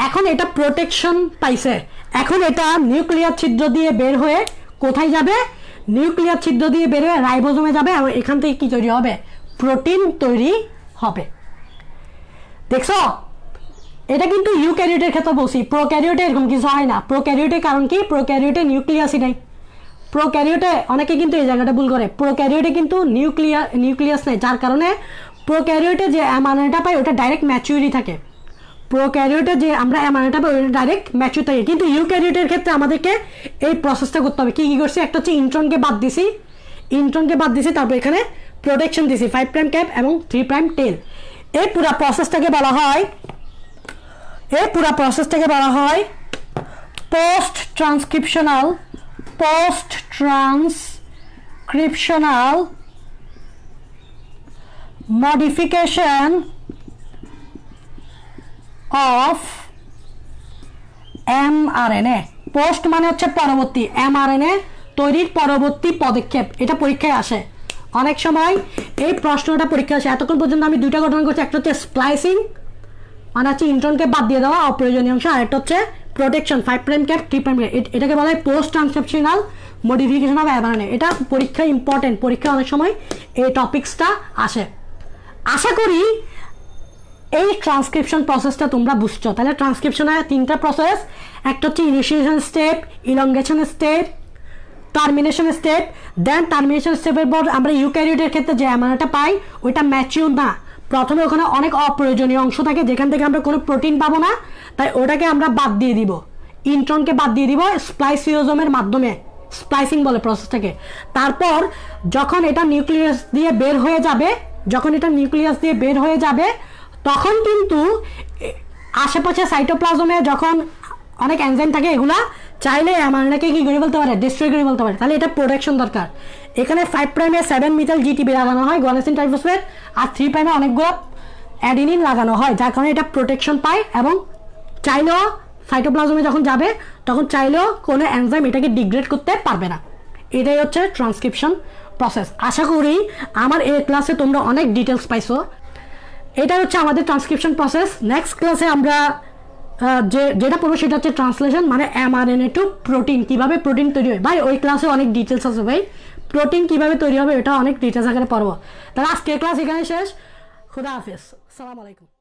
এখন এটা প্রোটেকশন পাইছে। এখন এটা নিউক্লিয়ার ছিদ্র দিয়ে বের হয়ে কোথায় যাবে? নিউক্লিয়ার ছিদ্র দিয়ে বের হয়ে রাইবোজোমে যাবে। আর এখান থেকে কি তৈরি হবে? প্রোটিন তৈরি হবে। দেখছো, এটা কিন্তু ইউক্যারিওটের ক্ষেত্রে বলছি। প্রোক্যারিওটে এরকম কিছু হয় না। প্রোক্যারিওটে কারণ কি? প্রোক্যারিওটে নিউক্লিয়াসই নাই। প্রোক্যারিওটে অনেকে কিন্তু এই জায়গাটা ভুল করে। প্রোক্যারিওটে কিন্তু নিউক্লিয়াস নেই, যার কারণে প্রোক্যারিওটে যে এমআরএনএটা পাই ওটা ডাইরেক্ট ম্যাচিউরই থাকে। প্রোক্যারিওটে যে আমরা এমআরএনএটা পাই ওটা ডাইরেক্ট ম্যাচিউর থাকে। কিন্তু ইউক্যারিওটের ক্ষেত্রে আমাদেরকে এই প্রসেসটা করতে হবে। কি করছি? একটা হচ্ছে ইন্ট্রনকে বাদ দিছি, তারপর এখানে প্রোটেকশন দিছি 5 প্রাইম ক্যাপ এবং 3 প্রাইম টেল। এই পুরো প্রসেসটাকে বলা হয় post transcriptional modification of mRNA. Post মানে হচ্ছে পরবর্তী, এমআরএনএ তৈরির পরবর্তী পদক্ষেপ। এটা পরীক্ষায় আসে অনেক সময়। এই প্রশ্নটা পরীক্ষায় আসে। এতক্ষণ পর্যন্ত আমি 2টা ঘটনা করছি। একটা হচ্ছে স্প্লাইসিং, মানে হচ্ছে ইন্ট্রনকে বাদ দিয়ে দেওয়া অপ্রয়োজনীয় অংশ। আর একটা হচ্ছে protection 5 prime cap 3 prime cap. এটাকে বলা হয় post transcriptional modification of mRNA. এটা পরীক্ষা ইম্পর্টেন্ট। পরীক্ষা অনেক সময় এই টপিক্সটা আসে। আশা করি এই ট্রান্সক্রিপশন প্রসেসটা তোমরা বুঝছো। তাহলে ট্রান্সক্রিপশনের 3টা প্রসেস। একটা হচ্ছে initiation step, elongation step, termination step. Then termination স্টেপের পর আমরা ইউক্যারিওটের ক্ষেত্রে যে এমআরএনএটা পাই ওইটা ম্যাচিউর না। প্রথমে ওখানে অনেক অপ্রয়োজনীয় অংশ থাকে যেখান থেকে আমরা কোনো প্রোটিন পাবো না, তাই ওটাকে আমরা বাদ দিয়ে দিব। ইন্ট্রনকে বাদ দিয়ে দিব স্প্লাইসিওজোমের মাধ্যমে। স্প্লাইসিং বলে প্রসেসটাকে। তারপর যখন এটা নিউক্লিয়াস দিয়ে বের হয়ে যাবে তখন কিন্তু আশেপাশে সাইটোপ্লাজমে যখন অনেক এনজাইম থাকে, এগুলা চাইলে এমআরএনএকে কি করে বলতে পারে? ডিস্ট্রয় করে বলতে পারে। তাহলে এটা প্রোটেকশন দরকার। এখানে 5 প্রাইমে 7 মিথাইল জিটিপি লাগানো হয়, গুয়ানোসিন ট্রাইফসফেট। আর 3 প্রাইমে অনেকগুলো অ্যাডেনিন লাগানো হয়, যার কারণে এটা প্রোটেকশন পায়। এবং চাইলেও সাইটোপ্লাজমে যখন যাবে তখন চাইলেও কোনো এনজাইম এটাকে ডিগ্রেড করতে পারবে না। এটাই হচ্ছে ট্রান্সক্রিপশন প্রসেস। আশা করি আমার এই ক্লাসে তোমরা অনেক ডিটেলস পাইছো। এটা হচ্ছে আমাদের ট্রান্সক্রিপশন প্রসেস। নেক্সট ক্লাসে আমরা যেটা পড়বো সেটা হচ্ছে ট্রান্সলেশন, মানে mRNA টু প্রোটিন, কীভাবে প্রোটিন তৈরি হয়। ভাই ওই ক্লাসে অনেক ডিটেলস আছে ভাই, প্রোটিন কীভাবে তৈরি হবে এটা অনেক ডিটেলস আকারে পড়বো। তাহলে আজকের ক্লাস এখানে শেষ। খুদা হাফেজ, আসসালামু আলাইকুম।